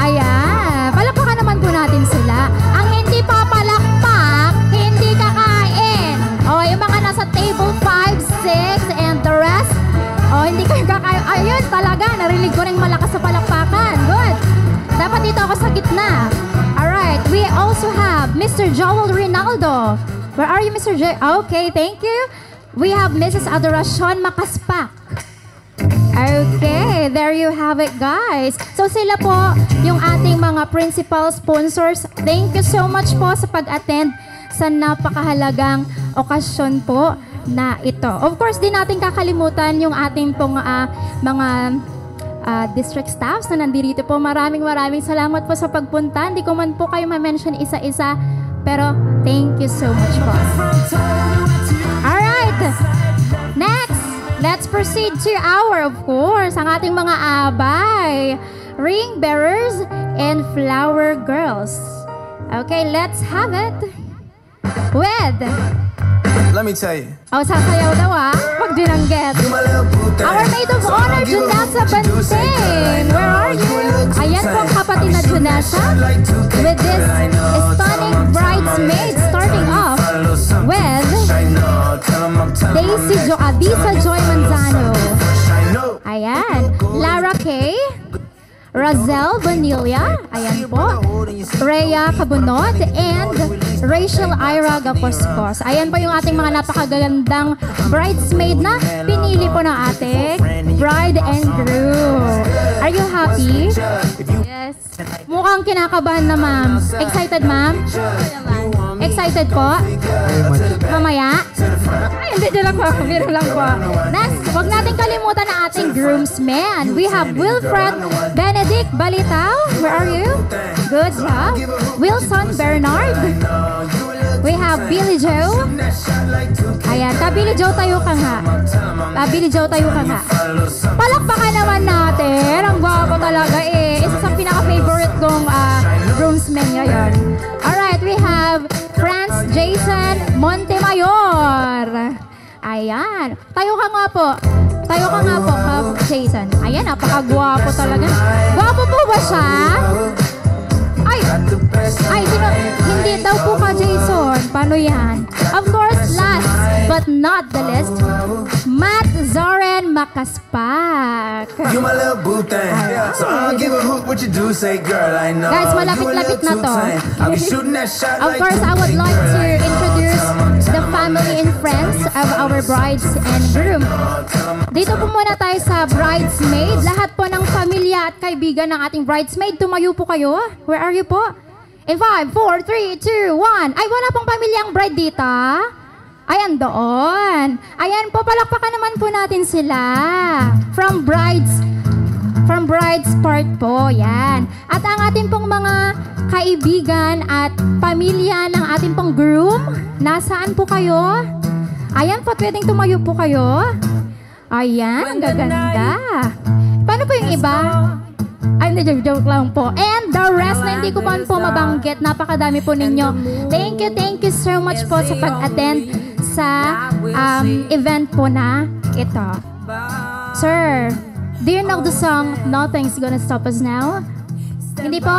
Ayan. Palakpakan naman po natin sila. Ang hindi papalakpak, hindi kakain. O, yung mga nasa table 5, 6, and the rest, oh, hindi kayo kakayo. Ayun, talaga. Narinig ko rin malakas sa palakpakan. Good. Dapat dito ako sa gitna. Alright. We also have Mr. Joel Rinaldo. Where are you, Mr. J? Okay, thank you. We have Mrs. Adoracion Makaspak. Okay, there you have it, guys. So sila po yung ating mga principal sponsors. Thank you so much po sa pag-attend sa napakahalagang okasyon po na ito. Of course, di natin kakalimutan yung ating pong mga district staffs na nandito po. Maraming salamat po sa pagpunta. Hindi ko man po kayo ma-mention isa-isa, pero thank you so much po. Alright, next, let's proceed to our, of course, ang ating mga abay, ring bearers and flower girls. Okay, let's have it with... Let me tell you. Oh, sasayaw daw pag binanggit. Our maid of honor, Junessa Banting. Where are you? Ayan po ang kapatid na Junessa with this stunning bridesmaid starting off with Adisa Joy Manzano. Ayan. Lara Kay. Razel Bonilla, ayan po, Rhea Cabunod, and Rachel Ira Gaposkos. Ayan po yung ating mga napakagandang bridesmaid na pinili po ng ating bride and groom. Are you happy? Yes. Mukhang kinakabahan na, ma'am. Excited, ma'am? Excited po? Mamaya? Ay, hindi lang po. Biro lang po. Next, huwag natin kalimutan ang ating groomsmen. We have Wilfred Benedict Balitao. Where are you? Good job. Wilson Bernard. We have Billy Joe. Ayan, Billy Joe tayo ka nga. Billy Joe tayo ka nga. Palakpakan naman natin. Ang gwapo talaga eh. Isa sa pinaka-favorite kong groomsmen ngayon. Alright, we have Franz Jason Montemayor. Ayan. Tayo ka nga po. Tayo ka nga po, Jason. Ayan, napakagwapo talaga. Gwapo po ba siya? Hindi daw po ka, Jason. Paano yan? Of course, last but not the least, Matt Zoren Makaspak. You my little boo thing, so I'll give a hoot what you do, say girl, I know. Guys, malapit-lapit na to. I'll be shooting that shot Of course, I would like to introduce the family and friends of our brides and groom. Dito po muna tayo sa bridesmaid. Lahat po ng pamilya at kaibigan ng ating bridesmaid, tumayo po kayo. Where are you po? In 5, 4, 3, 2, 1. Ay, wala pong pamilyang bride dito. Ayan doon. Ayan po, palakpakan naman po natin sila. From bride's part po, yan. At ang ating pong mga kaibigan at pamilya ng ating pong groom, nasaan po kayo? Ayan po, pwedeng tumayo po kayo. Ayan, ang gaganda. Paano po yung iba? Ay, hindi, joke lang po. And the rest na hindi ko pa po mabanggit. Napakadami po ninyo. Thank you so much po sa pag-attend sa event po na ito. Sir, do you know the song Nothing's Gonna Stop Us Now? Hindi po?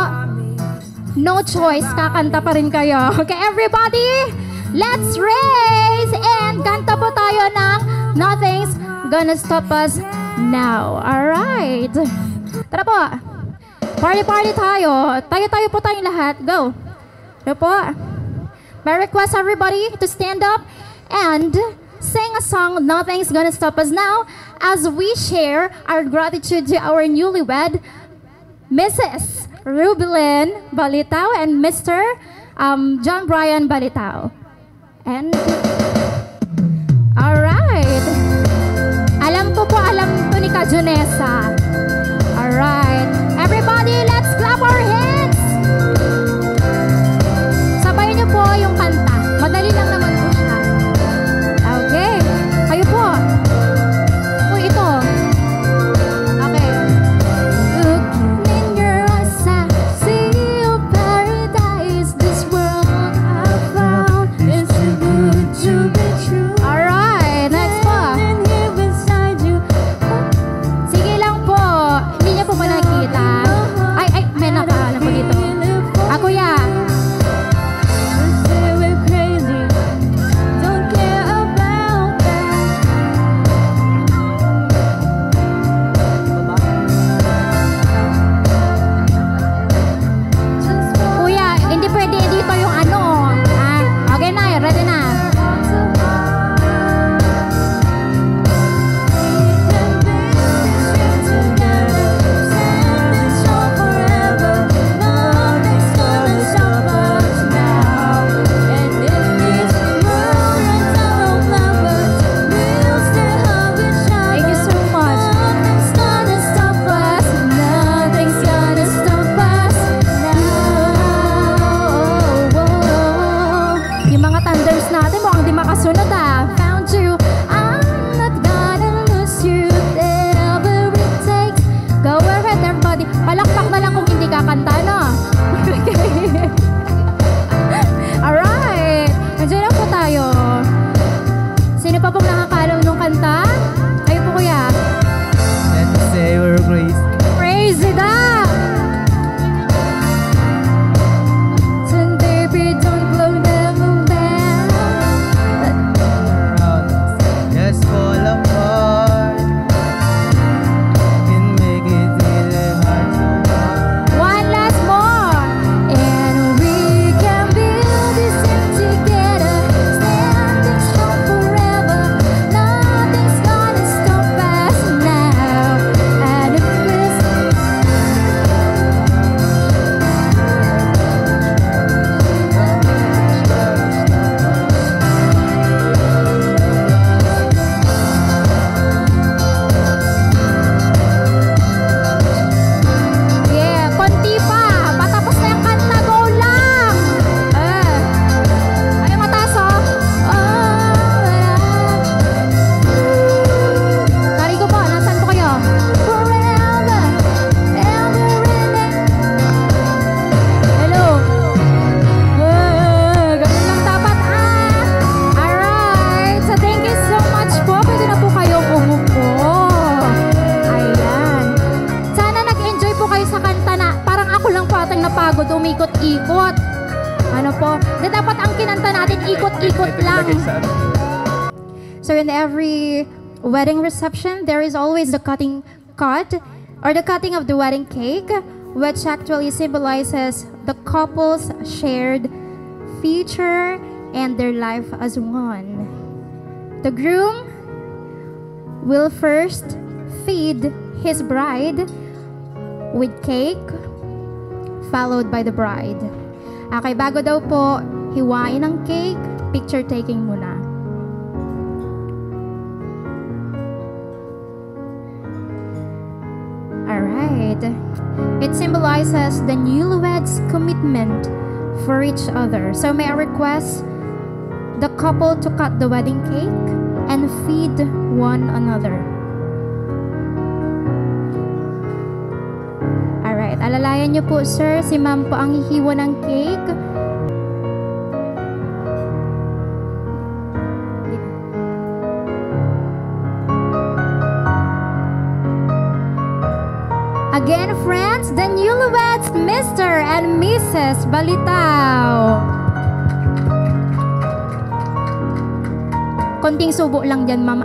No choice, kakanta pa rin kayo. Okay, everybody, let's raise! And kanta po tayo ng Nothing's Gonna Stop Us Now. Alright. Tara po. Party tayo. Tayo po tayong lahat. Go. Tara po. May request everybody to stand up and sing a song, Nothing's Gonna Stop Us Now, as we share our gratitude to our newlywed, Mrs. Rubilyn Balitao and Mr. John Brian Balitao. And, alright. Alam po ni Ka Junessa. Alright. Everybody, let's clap our hands! Sabayan niyo po yung kanta. Madali lang naman po siya. Okay. Kayo po. Uy, ito. Okay. Looking in your eyes, I see a paradise. This world I found is too good to be true. Alright, next po. Sige lang po. ikot. Ano po? Dapat ang kinanta natin, ikot-ikot lang. So in every wedding reception, there is always the cutting of the wedding cake, which actually symbolizes the couple's shared future and their life as one. The groom will first feed his bride with cake, followed by the bride. Okay, bago daw po hiwain ang cake, picture taking muna. Alright. It symbolizes the newlyweds' commitment for each other. So may I request the couple to cut the wedding cake and feed one another. Alright, alalayan niyo po, sir. Si ma'am po ang hihiwa ng cake. Again, friends, the newlyweds, Mr. and Mrs. Balitao. Konting subo lang dyan, ma'am.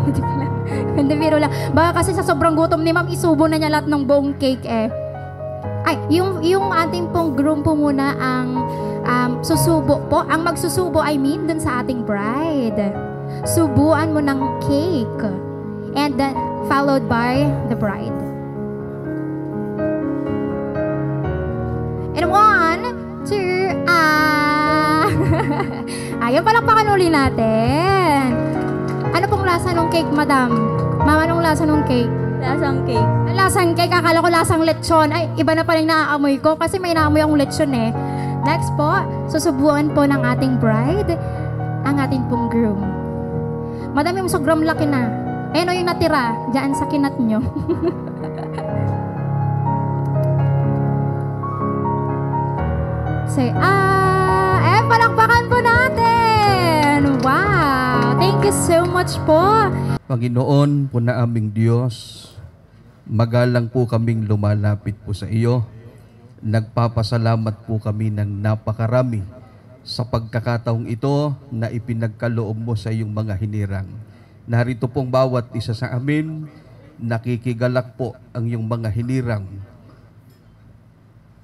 Hindi pala. Hindi, biro lang. Baka kasi sa sobrang gutom ni ma'am, isubo na niya lahat ng buong cake eh. Ay, yung ating pong groom po muna ang susubo po. Ang magsusubo, dun sa ating bride. Subuan mo ng cake. And then, followed by the bride. And 1, 2, Ayan, palakpakan uli natin. Ano pong lasa ng cake, madam? Mama, anong lasa ng cake? Lasang cake. Lasang cake, akala ko lasang lechon. Ay, iba na pa rin naaamoy ko kasi may naamoy akong lechon eh. Next po, susubuan po ng ating bride ang ating pong groom. Madam, yung sobrang laki na. Ayun o yung natira, dyan sa kinat nyo. Say, palakpakan po natin! Wow! Thank you so much po! Panginoon po na aming Diyos, magalang po kaming lumalapit po sa iyo. Nagpapasalamat po kami ng napakarami sa pagkakataong ito na ipinagkaloob mo sa iyong mga hinirang. Narito pong bawat isa sa amin, nakikigalak po ang iyong mga hinirang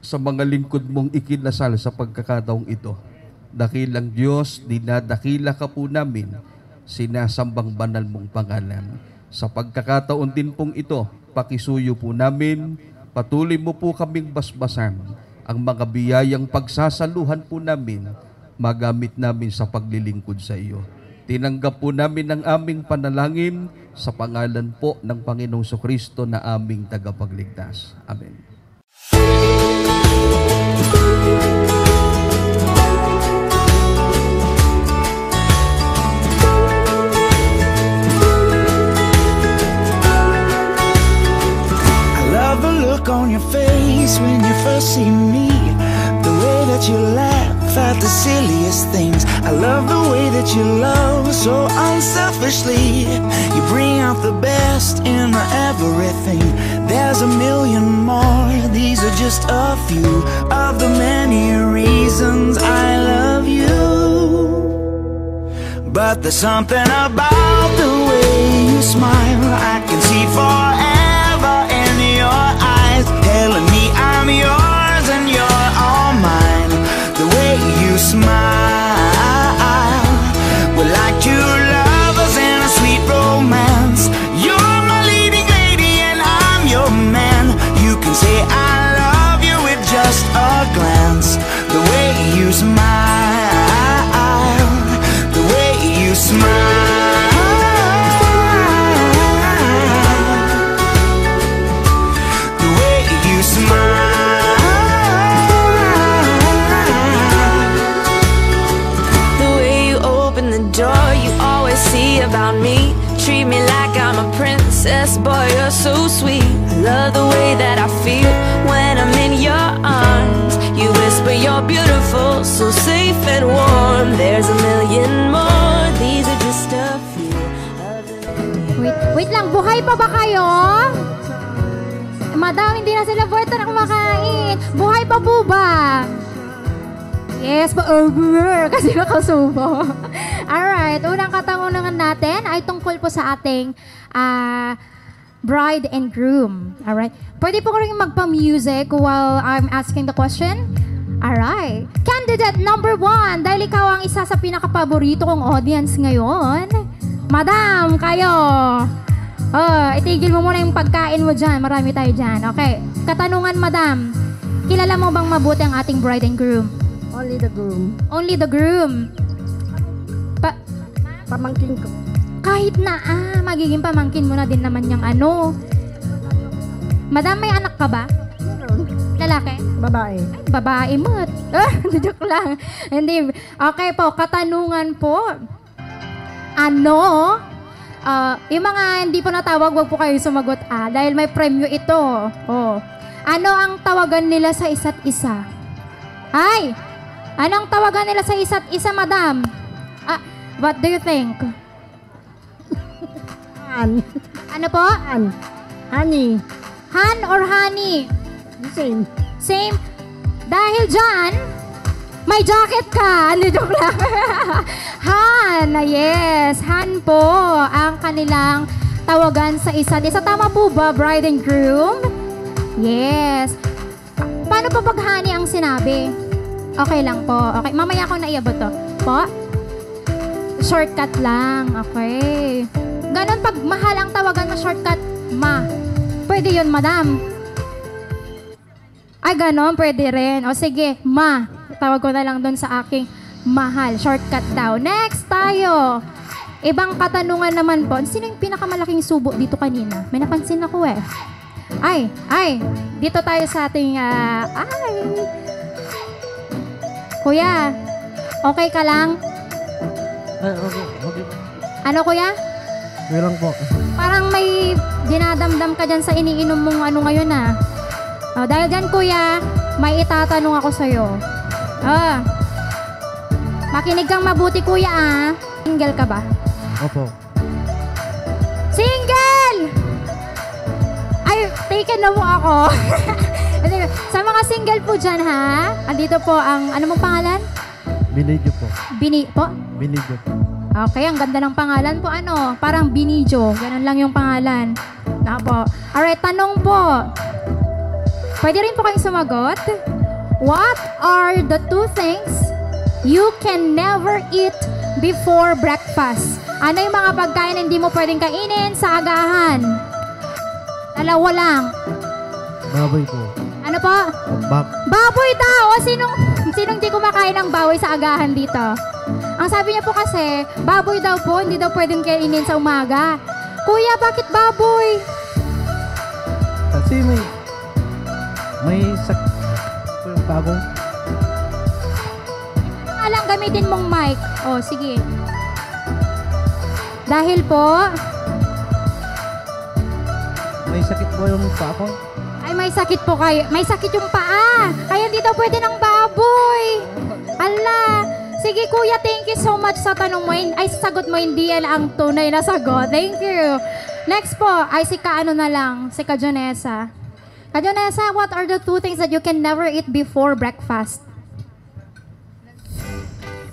sa mga lingkod mong ikinasal sa pagkakataong ito. Dakilang Diyos, dinadakila ka po namin, sinasambang banal mong pangalan. Sa pagkakataon din pong ito, pakisuyo po namin, patuloy mo po kaming basbasan, ang mga biyayang pagsasaluhan po namin, magamit namin sa paglilingkod sa iyo. Tinanggap po namin ang aming panalangin sa pangalan po ng Panginoong Kristo na aming tagapagligtas. Amen. On your face when you first see me, the way that you laugh at the silliest things. I love the way that you love so unselfishly. You bring out the best in everything. There's a million more, these are just a few of the many reasons I love you. But there's something about the way you smile, I can see forever in your eyes, telling me I'm yours and you're all mine. The way you smile, we're like two lovers in a sweet romance. You're my leading lady and I'm your man. You can say I love you with just a glance. The way you smile, the way you smile. See about me, treat me like I'm a princess, boy, you're so sweet. I love the way that I feel when I'm in your arms. You whisper you're beautiful, so safe and warm. There's a million more, these are just a few of the... Wait lang, buhay pa ba kayo? Madam, hindi na sila pwede na kumakain. Buhay pa po ba? Yes po, kasi nakasubo. Alright, unang katanungan natin ay tungkol po sa ating bride and groom. Alright, pwede po ko rin magpa-music while I'm asking the question? Alright, candidate number 1, dahil ikaw ang isa sa pinaka-paborito kong audience ngayon. Madam, kayo. Itigil mo muna yung pagkain mo dyan. Marami tayo dyan. Okay, katanungan madam. Kilala mo bang mabuti ang ating bride and groom? Only the groom. Only the groom. Pamangkin ko. Kahit na, magiging pamangkin mo na din naman yung ano. Madam, may anak ka ba? Meron. Lalaki? Babae. Ay, babae mo. Joke lang. Hindi. Okay po, katanungan po. Ano? Yung mga hindi po natawag, wag po kayo sumagot dahil may premyo ito. Ano ang tawagan nila sa isa't isa? Ay! Anong tawagan nila sa isa't isa, madam? What do you think? Han. Ano po? Han. Honey. Han or honey? The same. Same. Dahil dyan, may jacket ka. Ano, joke lang. Han. Yes. Han po ang kanilang tawagan sa isa't isa. Tama po ba, bride and groom? Yes. Paano po pag honey ang sinabi? Okay lang po. Okay. Mamaya ako naiabot to. Po? Shortcut lang. Okay. Ganon pag mahal ang tawagan mo, shortcut, ma. Pwede yun, madam. Ay, ganon. Pwede rin. O sige, ma. Tawag ko na lang doon sa aking mahal. Shortcut daw. Next tayo. Ibang katanungan naman po. Sino yung pinakamalaking subo dito kanina? May napansin ako eh. Ay. Dito tayo sa ating, Kuya, okay ka lang? Okay. Ano, kuya? Okay lang po. Parang may dinadamdam ka dyan sa iniinom mong ano ngayon dahil dyan, kuya, may itatanong ako sa'yo. Makinig kang mabuti, kuya, Single ka ba? Opo. Single! Ay, taken na mo ako. Sa mga single po dyan, andito po ang, ano mong pangalan? Binidyo po. Binidyo po. Okay, ang ganda ng pangalan po, parang Binijo. Ganun lang yung pangalan. Po. Alright, tanong po. Pwede rin po kayong sumagot. What are the 2 things you can never eat before breakfast? Ano yung mga pagkain na hindi mo pwedeng kainin sa agahan? Dalawa lang. Baboy po. Ano po? Baboy daw! O sinong di kumakain ng baboy sa agahan dito? Ang sabi niya po kasi, baboy daw po, hindi daw pwedeng kainin sa umaga. Kuya, bakit baboy? Kasi may sakit po yung bago. Alang gamitin mong mic. O, sige. Dahil po, May sakit po yung paa ko. ay may sakit po kayo. May sakit yung paa. Kaya hindi daw pwede ng baboy. Ala. Sige kuya, thank you so much sa tanong mo. Ay, sagot mo, hindi yan ang tunay na sagot. Thank you. Next po, ay si si Kajonesa. Kajonesa, what are the 2 things that you can never eat before breakfast?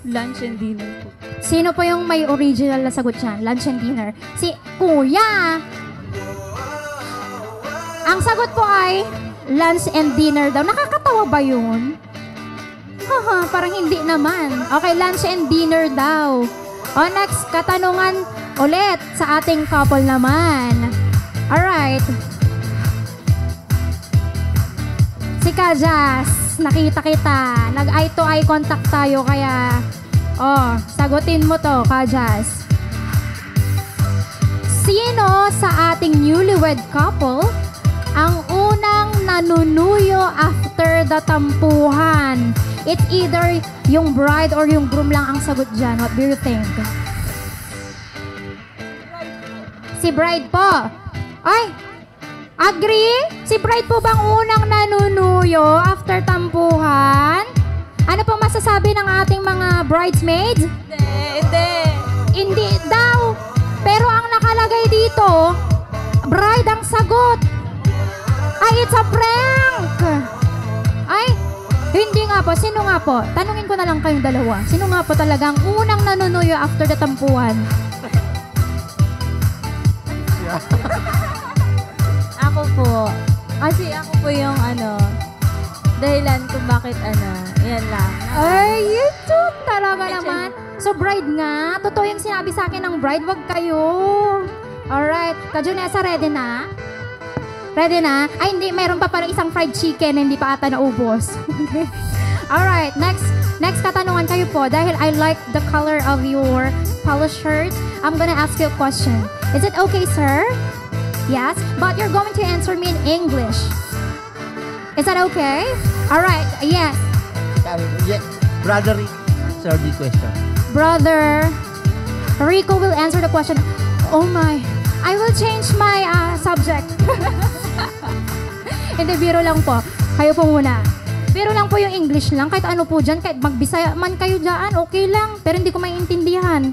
Lunch and dinner po. Sino po yung may original na sagot dyan? Lunch and dinner. Si Kuya. Ang sagot po ay lunch and dinner daw. Nakakatawa ba yun? Parang hindi naman. Okay, lunch and dinner daw. Next, katanungan ulit sa ating couple naman. Alright. Si Kajas, nakita kita. Nag-eye to eye contact tayo kaya sagutin mo to, Kajas. Sino sa ating newlywed couple ang unang nanunuyo after the tampuhan? It's either yung bride or yung groom lang ang sagot dyan. What do you think? Si bride po. Ay, agree? Si bride po bang unang nanunuyo after tampuhan? Ano po masasabi ng ating mga bridesmaids? Hindi daw. Pero ang nakalagay dito, bride ang sagot. Ay, it's a prank! Ay, Hindi nga po. Sino nga po? Tanungin ko na lang kayong dalawa. Sino nga po talagang unang nanunuyo after the tampuhan? Ako po. Kasi ako po yung dahilan kung bakit yan lang. Ay, YouTube talaga naman. So, bride nga. Totoo yung sinabi sa akin ng bride. Wag kayo. Alright. Kajunesa, ready na? Ready na? Ay, hindi. Mayroon pa pala isang fried chicken. Hindi pa ata naubos. Alright. Next katanungan kayo po. Dahil I like the color of your polo shirt, I'm gonna ask you a question. Is it okay, sir? Yes. But you're going to answer me in English. Is that okay? Alright. Yes. Yeah, brother, answer the question. Brother Rico will answer the question. Oh my, I will change my subject. Hindi, biro lang po. Kayo po muna. Biro lang po yung English lang. Kahit ano po dyan, kahit magbisaya man kayo dyan, okay lang. Pero hindi ko maintindihan.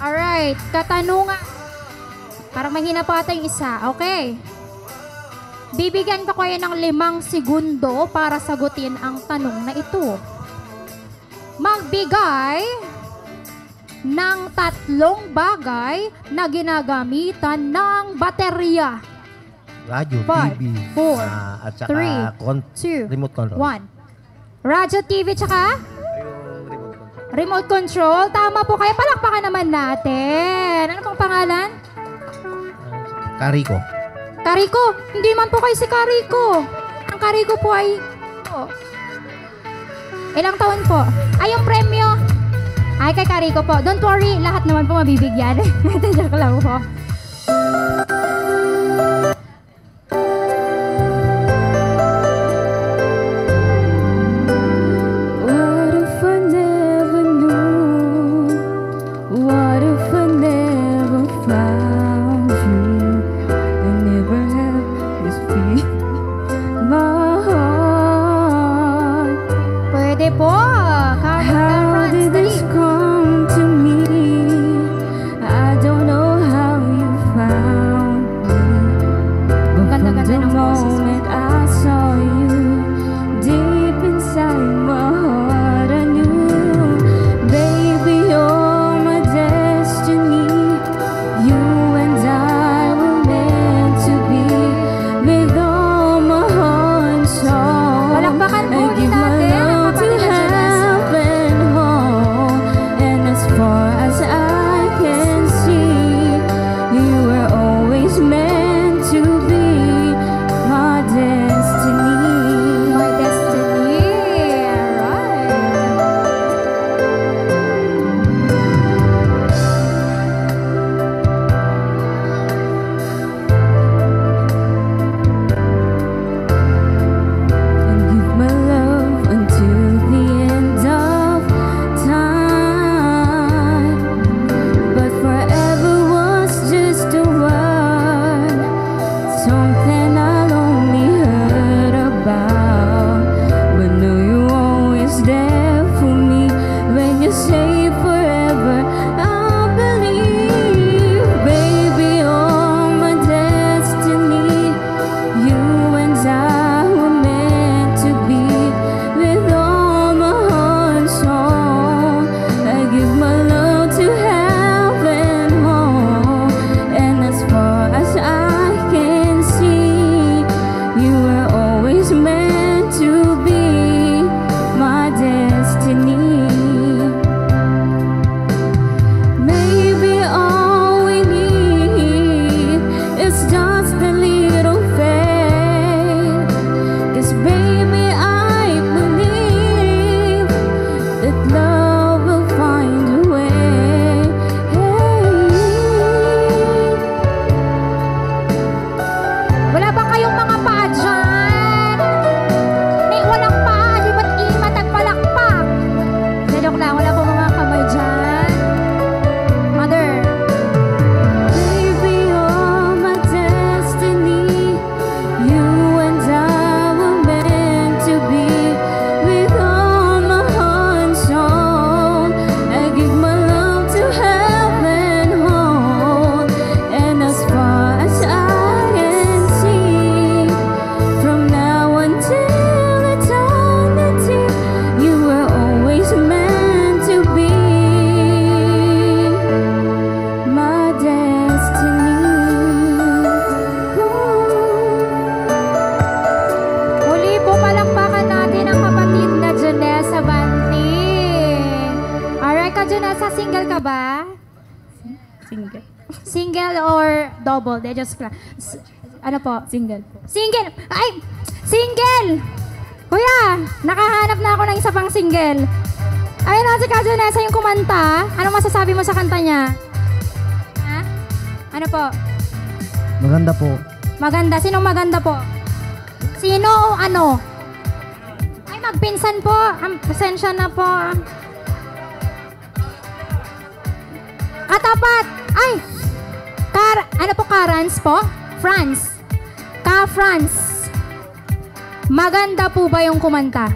Alright, katanungan. Parang mahina pa ata yung isa. Okay. Bibigyan ko kayo ng 5 segundo para sagutin ang tanong na ito. Magbigay ng 3 bagay na ginagamitan ng baterya. Radio, 5, TV, 4, at saka 3, 2, remote control. 1. Radio, TV, tsaka? Remote control. Tama po kayo. Palakpakan naman natin. Ano pong pangalan? Kariko. Kariko. Hindi man po kayo si Kariko. Ang Kariko po ay... Ilang taon po? Ay, yung premyo. Ay, kay Kariko po. Don't worry. Lahat naman po mabibigyan. Joke lang po. What if I never knew? What if I never found you? I never have this feeling. My heart. Pwede po. How did this come to me? I don't know how you found me. But from the moment I saw you, deep inside my heart I knew, baby, you're my destiny. You and I were meant to be. With all my heart and soul, Palakpakan po I give my natin ang love to kapatid na Janessa. heaven. Nessa, single ka ba? Single. Single or double? De, just ano po? Single. Single! Ay! Single! Kuya, nakahanap na ako ng isa pang single. Ayun na si Kadyo Nessa yung kumanta. Ano masasabi mo sa kanta niya? Ha? Ano po? Maganda po. Maganda. Sinong maganda po? Sino o ano? Ay, magpinsan po. Pasensya na po. Katapat. Ay! Ano po, Karans po? France. Ka-France. Maganda po ba yung kumanta?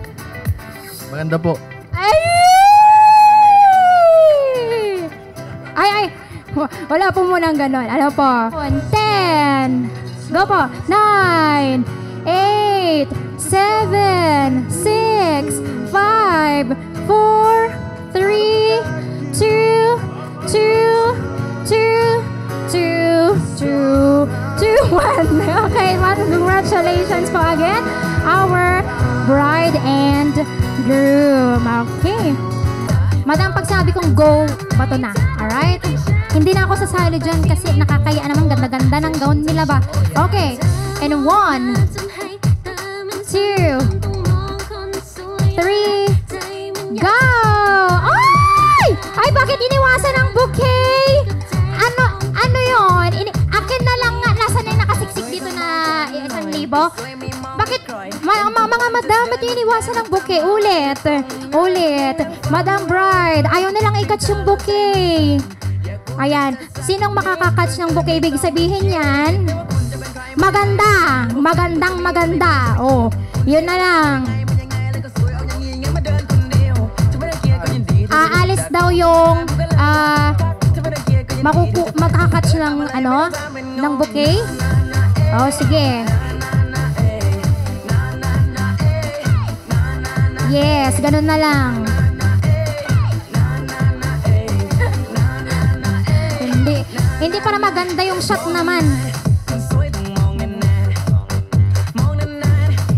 Maganda po. Ay! Ay! Wala po munang ganon. Ano po? 10. Go po. 9, 8, 7, 6, 5, 4, 3, 2, 1. Okay, congratulations po again, our bride and groom. Okay. Madam, pag sabi kong go, bato na. Alright? Hindi na ako sasali dyan kasi nakakaya naman ganda-ganda ng gown nila ba. Okay. And 1, 2, 3, go! Ay! Ay, bakit iniwasan ang bouquet? Ano yun? Akin na lang nga. Nasaan na nakasiksik dito na 1,000? Bakit? Mga madam, ba't iniwasan ang bouquet? Ulit. Madam Bride, ayaw na lang i-catch yung bouquet. Ayan. Sinong makaka-catch ng bouquet? Ibig sabihin yan, maganda. Maganda. Oh, yun na lang. Aalis daw yung makaka-catch ng ng bouquet. Oh, sige. Yes, ganun na lang. Hindi para maganda yung shot naman.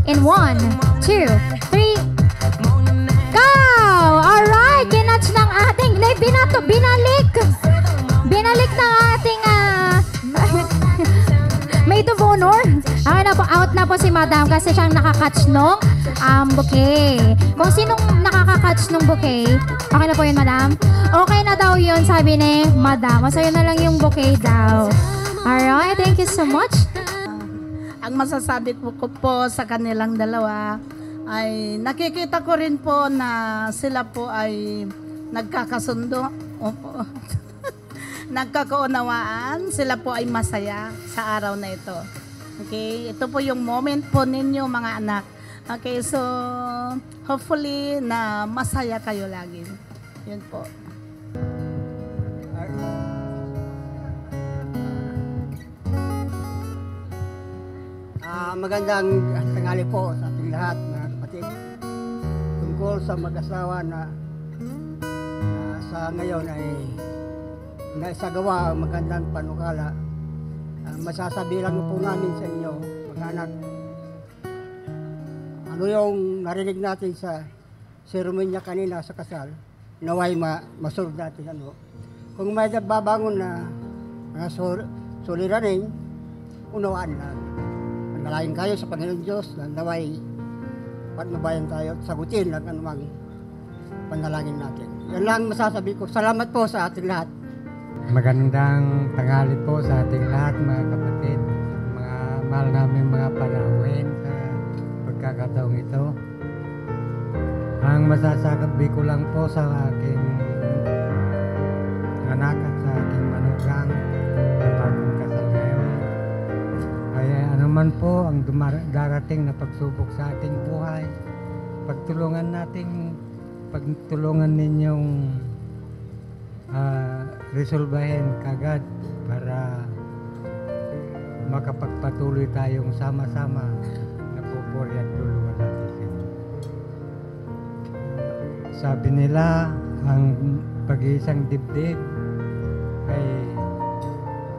In 1, 2, 3, go! Alright, kinatch ng ating, binalik ng ating maid of honor. Okay na po, out na po si Madam kasi siyang nakakatch nung bouquet. Kung sinong nakakatch nung bouquet, okay na po yun, Madam? Okay na daw yun, sabi ni Madam. So yun na lang yung bouquet daw. Alright, thank you so much. Ang masasabi ko po sa kanilang dalawa ay nakikita ko rin po na sila po ay nagkakasundo. Opo. Nagkakaunawaan. Sila po ay masaya sa araw na ito. Okay? Ito po yung moment po ninyo, mga anak. Okay, so hopefully na masaya kayo lagi. Yun po. Magandang tanghali po sa ating lahat, mga kapatid. Tungkol sa mag-asawa na sa ngayon ay naisagawa ang magandang panukala. Masasabi lang po namin sa inyo, mga anak, ano yung narinig natin sa seremonya kanina sa kasal, naway masunod natin Kung may babangon na mga suliranin, unawaan lang. Manalangin kayo sa Panginoon Diyos na naway patnubayan tayo at sagutin lang anumang panalangin natin. Yan lang masasabi ko. Salamat po sa ating lahat. Magandang tanghali po sa ating lahat, mga kapatid, mga mahal namin mga panauhin sa pagkakataong ito. Ang masasabi ko lang po sa aking anak at sa aking manugang na bagong kasal ngayon ay anuman po ang darating na pagsubok sa ating buhay, pagtulungan ninyong resolbahin kagad para makapagpatuloy tayong sama-sama na pupuri at tulungan natin. Sabi nila, ang pag-iisang dibdib ay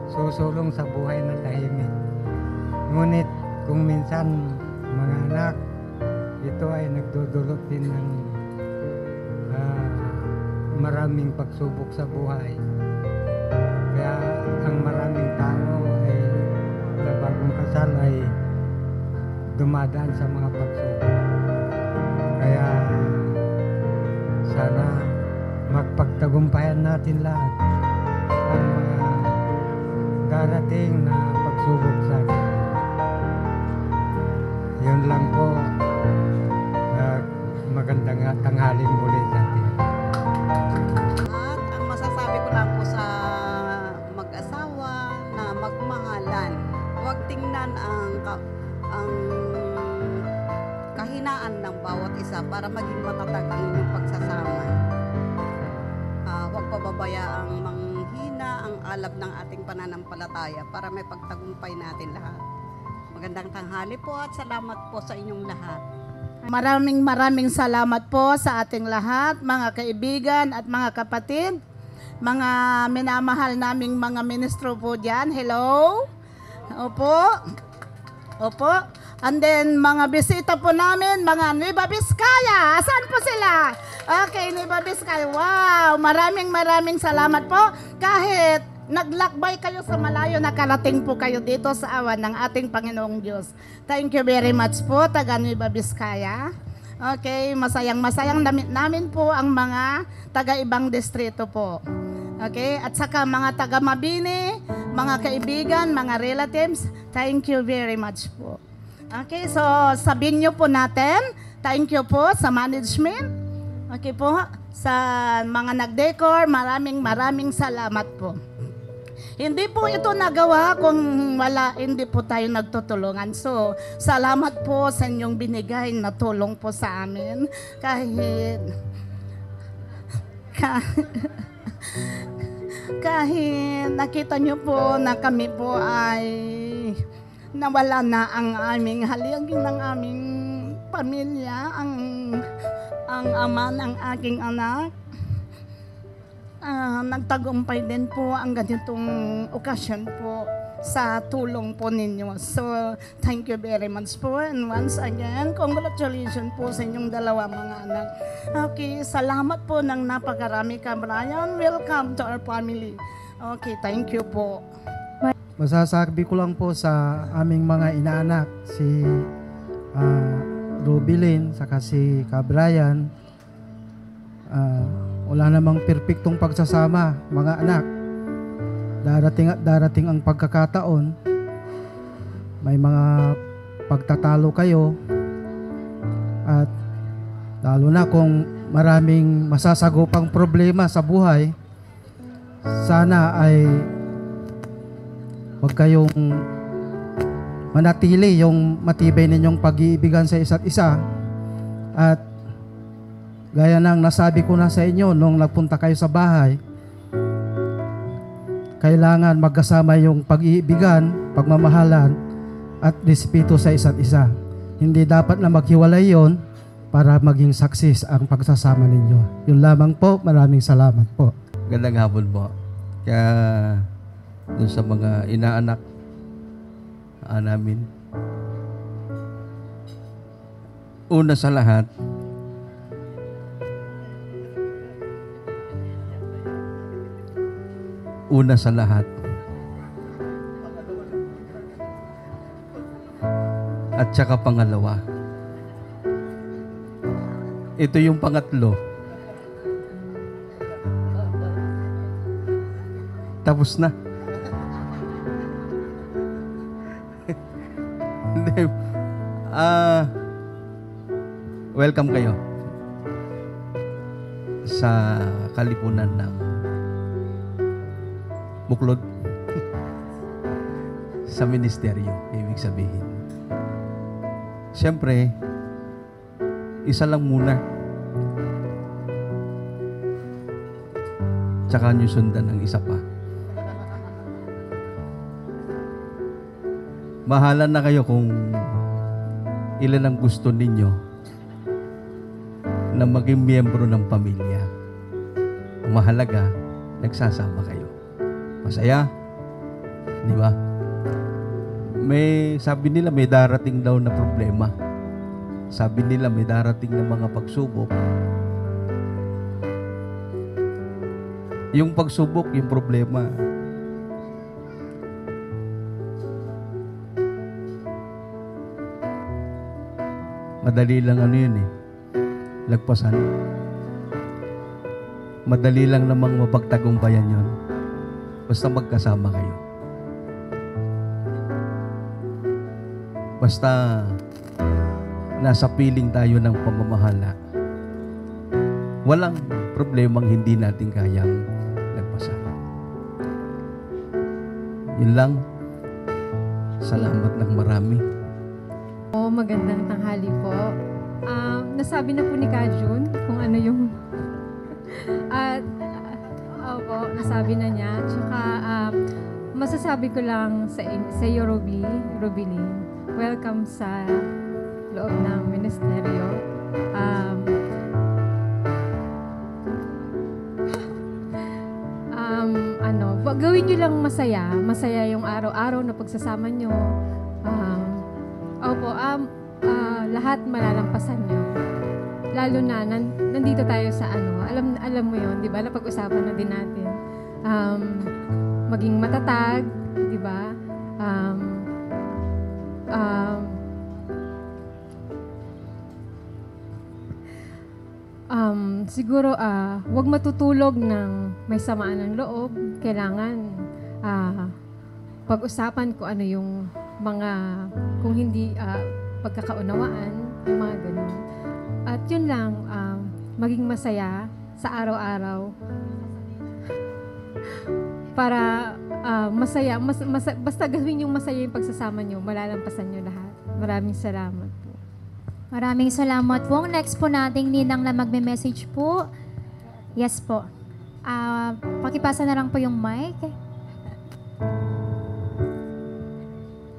susulong sa buhay na tahimik. Ngunit kung minsan, mga anak, ito ay nagdudulot din ng maraming pagsubok sa buhay. Kaya ang maraming tao ay na bagong kasal ay dumadaan sa mga pagsubok. Kaya sana magpagtagumpayan natin lahat ang mga darating na pagsubok sa atin. Yun lang po. Magandang tanghaling muli sa atin. At ang masasabi ko lang po sa mag-asawa na magmahalan, huwag tingnan ang kahinaan ng bawat isa para maging matatag ang inyong pagsasama. Huwag pababayaang manghina ang alab ng ating pananampalataya para may pagtagumpay natin lahat. Magandang tanghali po at salamat po sa inyong lahat. Maraming salamat po sa ating lahat, mga kaibigan at mga kapatid, mga minamahal naming mga ministro po dyan. Hello? Opo. Opo. And then, mga bisita po namin, mga Nueva Vizcaya. Asan po sila? Okay, Nueva Vizcaya. Wow! Maraming salamat po. Kahit naglakbay kayo sa malayo, nakarating po kayo dito sa awan ng ating Panginoong Diyos. Thank you very much po, taga Nueva Vizcaya. Okay, masayang namin po ang mga taga-ibang distrito po. Okay, at saka mga taga Mabini, mga kaibigan, mga relatives, thank you very much po. Okay, so sabihin nyo po natin, thank you po sa management. Okay po, sa mga nag-decor, maraming salamat po. Hindi po ito nagawa kung hindi po tayo nagtutulungan. So, salamat po sa inyong binigay na tulong po sa amin. Kahit nakita nyo po na kami po ay nawala na ang aming haligi ng aming pamilya, ang ama ng aking anak. Nagtagumpay din po ang ganitong okasyon po sa tulong po ninyo. So, thank you very much po. And once again, congratulations po sa inyong dalawa mga anak. Okay, salamat po ng napakarami ka, Brian. Welcome to our family. Okay, thank you po. Masasabi ko lang po sa aming mga inaanak, si Rubilin, saka si Brian, wala namang perpektong pagsasama, mga anak. Darating ang pagkakataon, may mga pagtatalo kayo, at lalo na kung maraming masasagupang problema sa buhay, sana ay huwag kayong manatili yung matibay ninyong pag-iibigan sa isa't isa. At gaya ng nasabi ko na sa inyo nung nagpunta kayo sa bahay, kailangan magkasama yung pag-iibigan, pagmamahalan, at respeto sa isa't isa. Hindi dapat na maghiwalay yon para maging success ang pagsasama ninyo. Yun lamang po. Maraming salamat po. Gandang hapon po. Kaya dun sa mga inaanak namin, una sa lahat, at saka pangalawa, ito yung pangatlo, tapos na. Welcome kayo sa kalipunan ng Buklod sa ministeryo, ibig sabihin. Siyempre, isa lang muna. Tsaka nyo sundan ng isa pa. Mahala na kayo kung ilan ang gusto ninyo na maging miyembro ng pamilya. Ang mahalaga, nagsasama kayo. Masaya, di ba? Sabi nila may darating daw na problema. Sabi nila may darating na mga pagsubok. Yung pagsubok, yung problema. Madali lang ano yun eh. Lagpasan. Madali lang namang mapagtagumpayan yun. Basta magkasama kayo. Basta nasa piling tayo ng pamamahala. Walang problemang hindi natin kayang lagpasan. Yun lang. Salamat ng marami. Magandang tanghali po. Nasabi na po ni Kajun kung ano yung opo, nasabi na niya. Tsaka masasabi ko lang sa iyo, Rubilin, welcome sa loob ng ministeryo. Gawin nyo lang masaya yung araw-araw na pagsasama nyo. Lahat malalampasan nyo. Lalo na, nandito tayo sa alam mo yon, di ba? Napag-usapan na din natin. Maging matatag, di ba? Siguro, wag matutulog ng may samaan ng loob. Kailangan pag-usapan ko ano yung mga, kung hindi pagkakaunawaan, yung mga ganun. At yun lang, maging masaya sa araw-araw para masaya, basta gawin yung masaya yung pagsasama nyo, malalampasan nyo lahat. Maraming salamat po. Maraming salamat po. Next po nating ninang na magme-message po. Yes po. Pakipasa na lang po yung mic.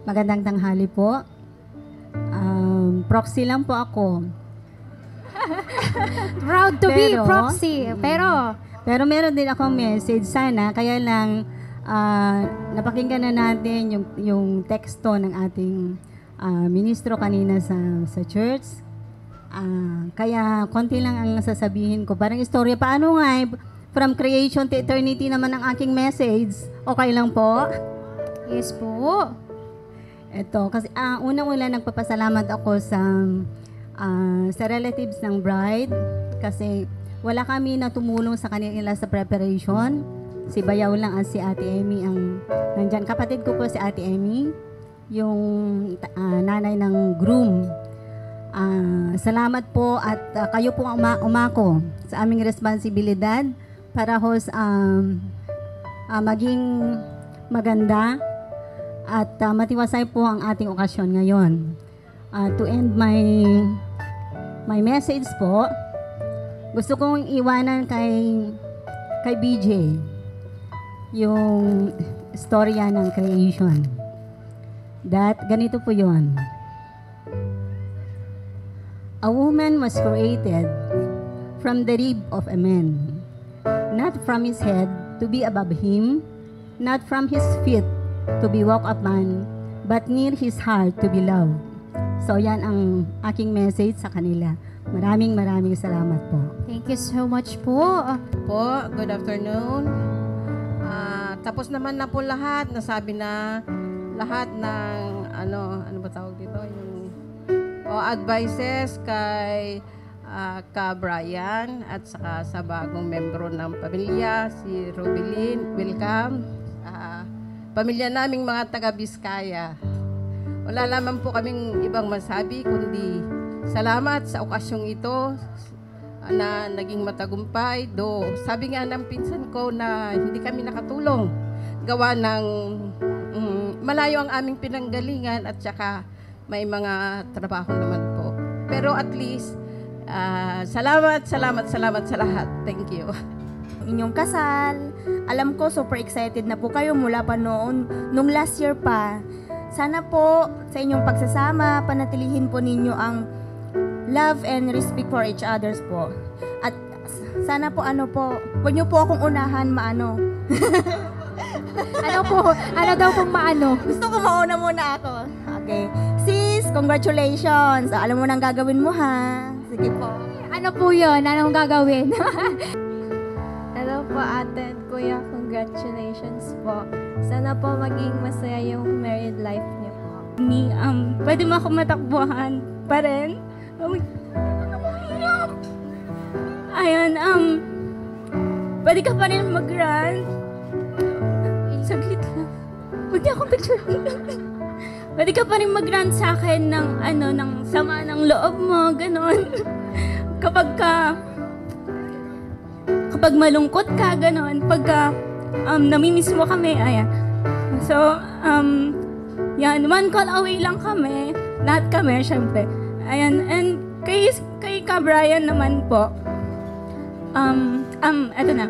Magandang tanghali po. Proxy lang po ako. Proud to be proxy. Pero meron din akong message sana. Kaya lang, napakinggan na natin yung teksto ng ating ministro kanina sa church. Kaya konti lang ang sasabihin ko. Parang istorya. Paano nga from creation to eternity naman ang aking message. Okay lang po? Yes po. Ito, kasi unang-una nagpapasalamat ako sa relatives ng bride kasi wala kami na tumulong sa kanila sa preparation. Si Bayaw lang at si Ate Emmy ang nandyan. Kapatid ko po si Ate Emmy, yung nanay ng groom. Salamat po at kayo po ang umako sa aming responsibilidad para maging maganda at matiwasay po ang ating okasyon ngayon. To end my message po, gusto kong iwanan kay BJ yung storya ng creation. Ganito po yon. A woman was created from the rib of a man, not from his head to be above him, not from his feet to be walked upon, but near his heart to be loved. So yan ang aking message sa kanila. Maraming salamat po. Thank you so much po. Good afternoon. Tapos naman na po lahat. Nasabi na lahat ng ano ba tawag dito? Yung advices kay ka Brian at saka sa bagong membro ng pamilya, si Rubilin. Welcome. Pamilya naming mga taga-Biskaya. Wala naman po kaming ibang masabi kundi salamat sa okasyong ito na naging matagumpay. Sabi nga ng pinsan ko na hindi kami nakatulong. Gawa ng malayo ang aming pinanggalingan at saka may mga trabaho naman po. Pero at least, salamat sa lahat. Thank you. Inyong kasal. Alam ko, super excited na po kayo mula pa noon, nung last year pa. Sana po sa inyong pagsasama, panatilihin po ninyo ang love and respect for each others po. At sana po huwag niyo po akong unahan maano. Ano daw pong maano? Gusto ko mauna muna ako. Okay. Sis, congratulations. Alam mo nang gagawin mo ha. Sige po. Ano po yun? Anong gagawin? Hello po, ate and Kuya, congratulations po. Sana po maging masaya yung married life niyo po. Pwede mo ako matakbuhan pa rin? Ayun, pwede ka pa rin mag-run? Saglit lang. Huwag niya akong picture. Pwede ka pa rin mag-run sa akin ng, ng sama ng loob mo, ganon. Kapag malungkot ka, ganon. Pagka namimiss mo kami, ayan. So, yan, one call away lang kami. Lahat kami, syempre. Ayan, and kay Ka Brian naman po, eto na.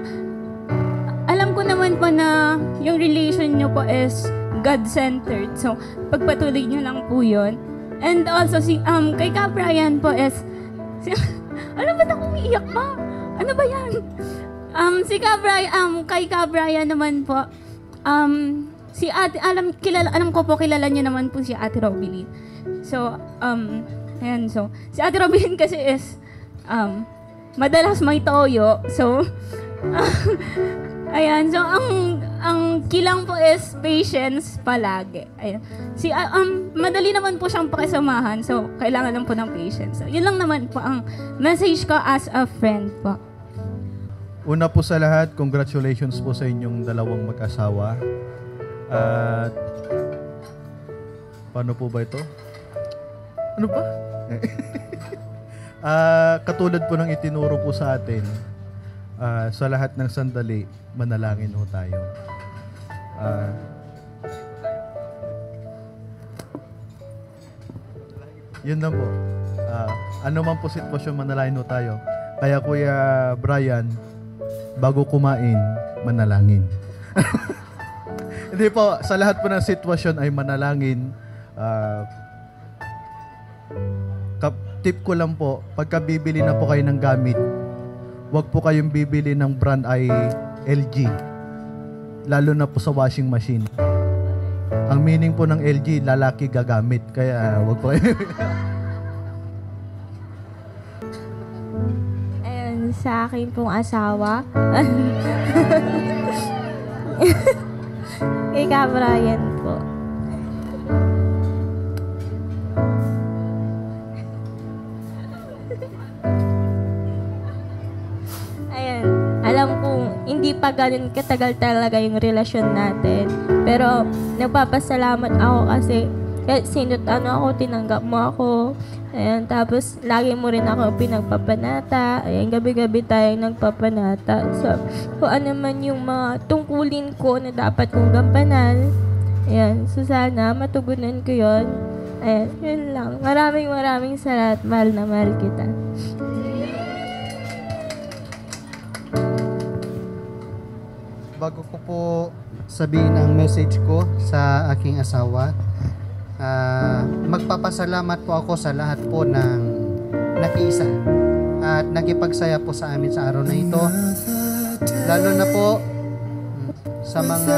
Alam ko naman po na yung relation nyo po is God-centered. So, pagpatuloy nyo lang po yun. And also, kay Ka Brian po is, alam ba't ako umiiyak pa? Ano ba yan? Kay Ka Brian naman po, si ate, alam ko po, kilala niyo naman po si Ate Robilyn. So, ayan, so, si Ate Robilyn kasi is, madalas may toyo. So, ayan, so, ang kilang po is patience palagi. Ayan. Madali naman po siyang pakisamahan, so, kailangan lang po ng patience. So, yun lang naman po ang message ko as a friend po. Una po sa lahat, congratulations po sa inyong dalawang mag-asawa. At paano po ba ito? Ano ba? Katulad po ng itinuro po sa atin, sa lahat ng sandali, manalangin ho tayo. Yun lang po. Ano man po sitwasyon, manalangin ho tayo. Kaya Kuya Brian, bago kumain, manalangin. Hindi po, sa lahat po ng sitwasyon ay manalangin. Tip ko lang po, pagka bibili na po kayo ng gamit, huwag po kayong bibili ng brand ay LG. Lalo na po sa washing machine. Ang meaning po ng LG, lalaki gagamit. Kaya huwag po kayo. Ayun, sa akin pong asawa. Kay Ka Brian po. Ayan, alam kong hindi pa ganun katagal talaga yung relasyon natin. Pero nagpapasalamat ako kasi kahit sino't ako, tinanggap mo ako. Ayan, tapos lagi mo rin ako pinagpapanata. Ayan, gabi-gabi tayong nagpapanata. So, kung ano man yung mga tungkulin ko na dapat kong gampanan. Ayan, so sana matugunan ko yun. Ayan, yun lang. Maraming salamat. Mahal na mahal kita. Bago ko po sabihin ang message ko sa aking asawa, magpapasalamat po ako sa lahat po ng nakiisa at nakipagsaya po sa amin sa araw na ito. Lalo na po sa mga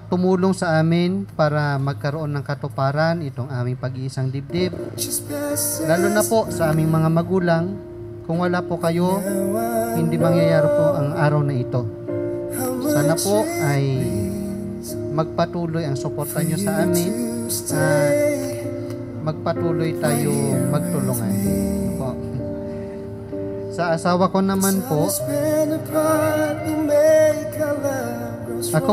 tumulong sa amin para magkaroon ng katuparan itong aming pag-iisang dibdib. Lalo na po sa aming mga magulang. Kung wala po kayo, hindi mangyayari po ang araw na ito. Sana po ay magpatuloy ang suporta nyo sa amin at magpatuloy tayo magtulungan. Po. Sa asawa ko naman po, ako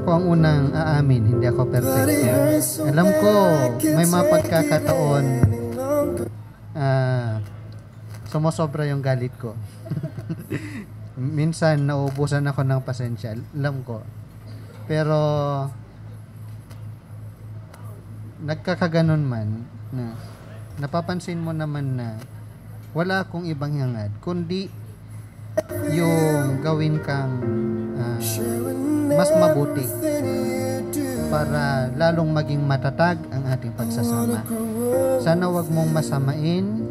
ang unang aamin, hindi ako perfecto. Alam ko, may mga pagkakataon sumusobra yung galit ko. Minsan, nauubusan ako ng pasensya. Alam ko. Pero, nagkakaganon man, na napapansin mo naman na wala akong ibang hangad, kundi yung gawin kang mas mabuti para lalong maging matatag ang ating pagsasama. Sana wag mong masamain.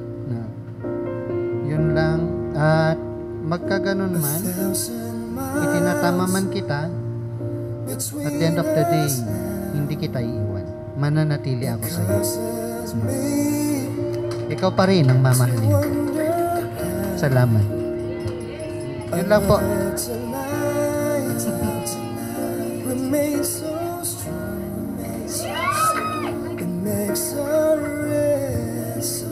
Yun lang. At magkaganon man, itinatama man kita, at the end of the day, hindi kita iiwan. Mananatili ako sa iyo. Ikaw pa rin ang mamahalin. Salamat. Yun lang po. Remain so strong. It makes a rest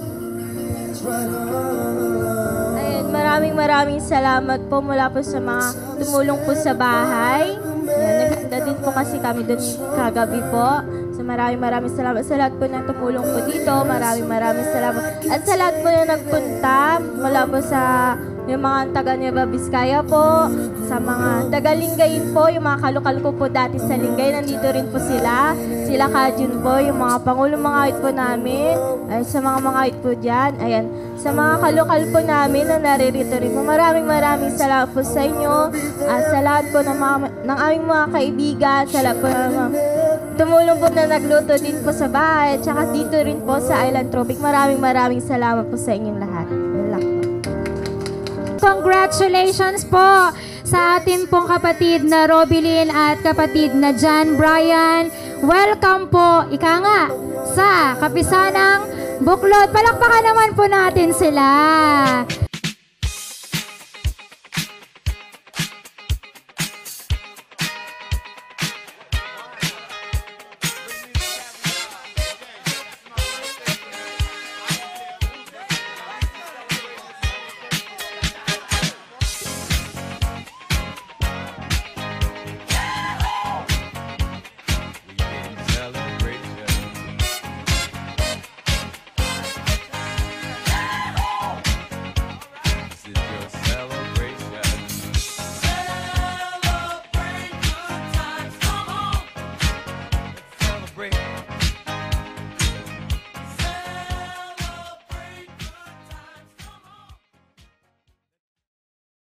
right all along. Ayun, maraming salamat po mula po sa mga tumulong po sa bahay. Yan, naganda din po kasi kami doon kagabi po. So maraming salamat sa lahat po na tumulong po dito. Maraming salamat. At sa lahat po na nagpunta mula po sa yung mga taga Nueva Vizcaya po, sa mga taga Lingayen po, yung mga kalukal ko po dati sa Lingay, nandito rin po sila. Sila Kajun po, yung mga pangulong mga hit po namin, ay sa mga hit po dyan. Ayan, sa mga kalukal po namin na naririto rin po. Maraming salamat po sa inyo at sa lahat po ng aming mga kaibigan, sa lahat po ng tumulong po na nagluto din po sa bahay, at saka dito rin po sa Island Tropic. Maraming salamat po sa inyong lahat. Yun lang po. Congratulations po sa atin pong kapatid na Robilyn at kapatid na John Brian. Welcome po, ika nga, sa Kapisanang Buklod. Palakpakan naman po natin sila.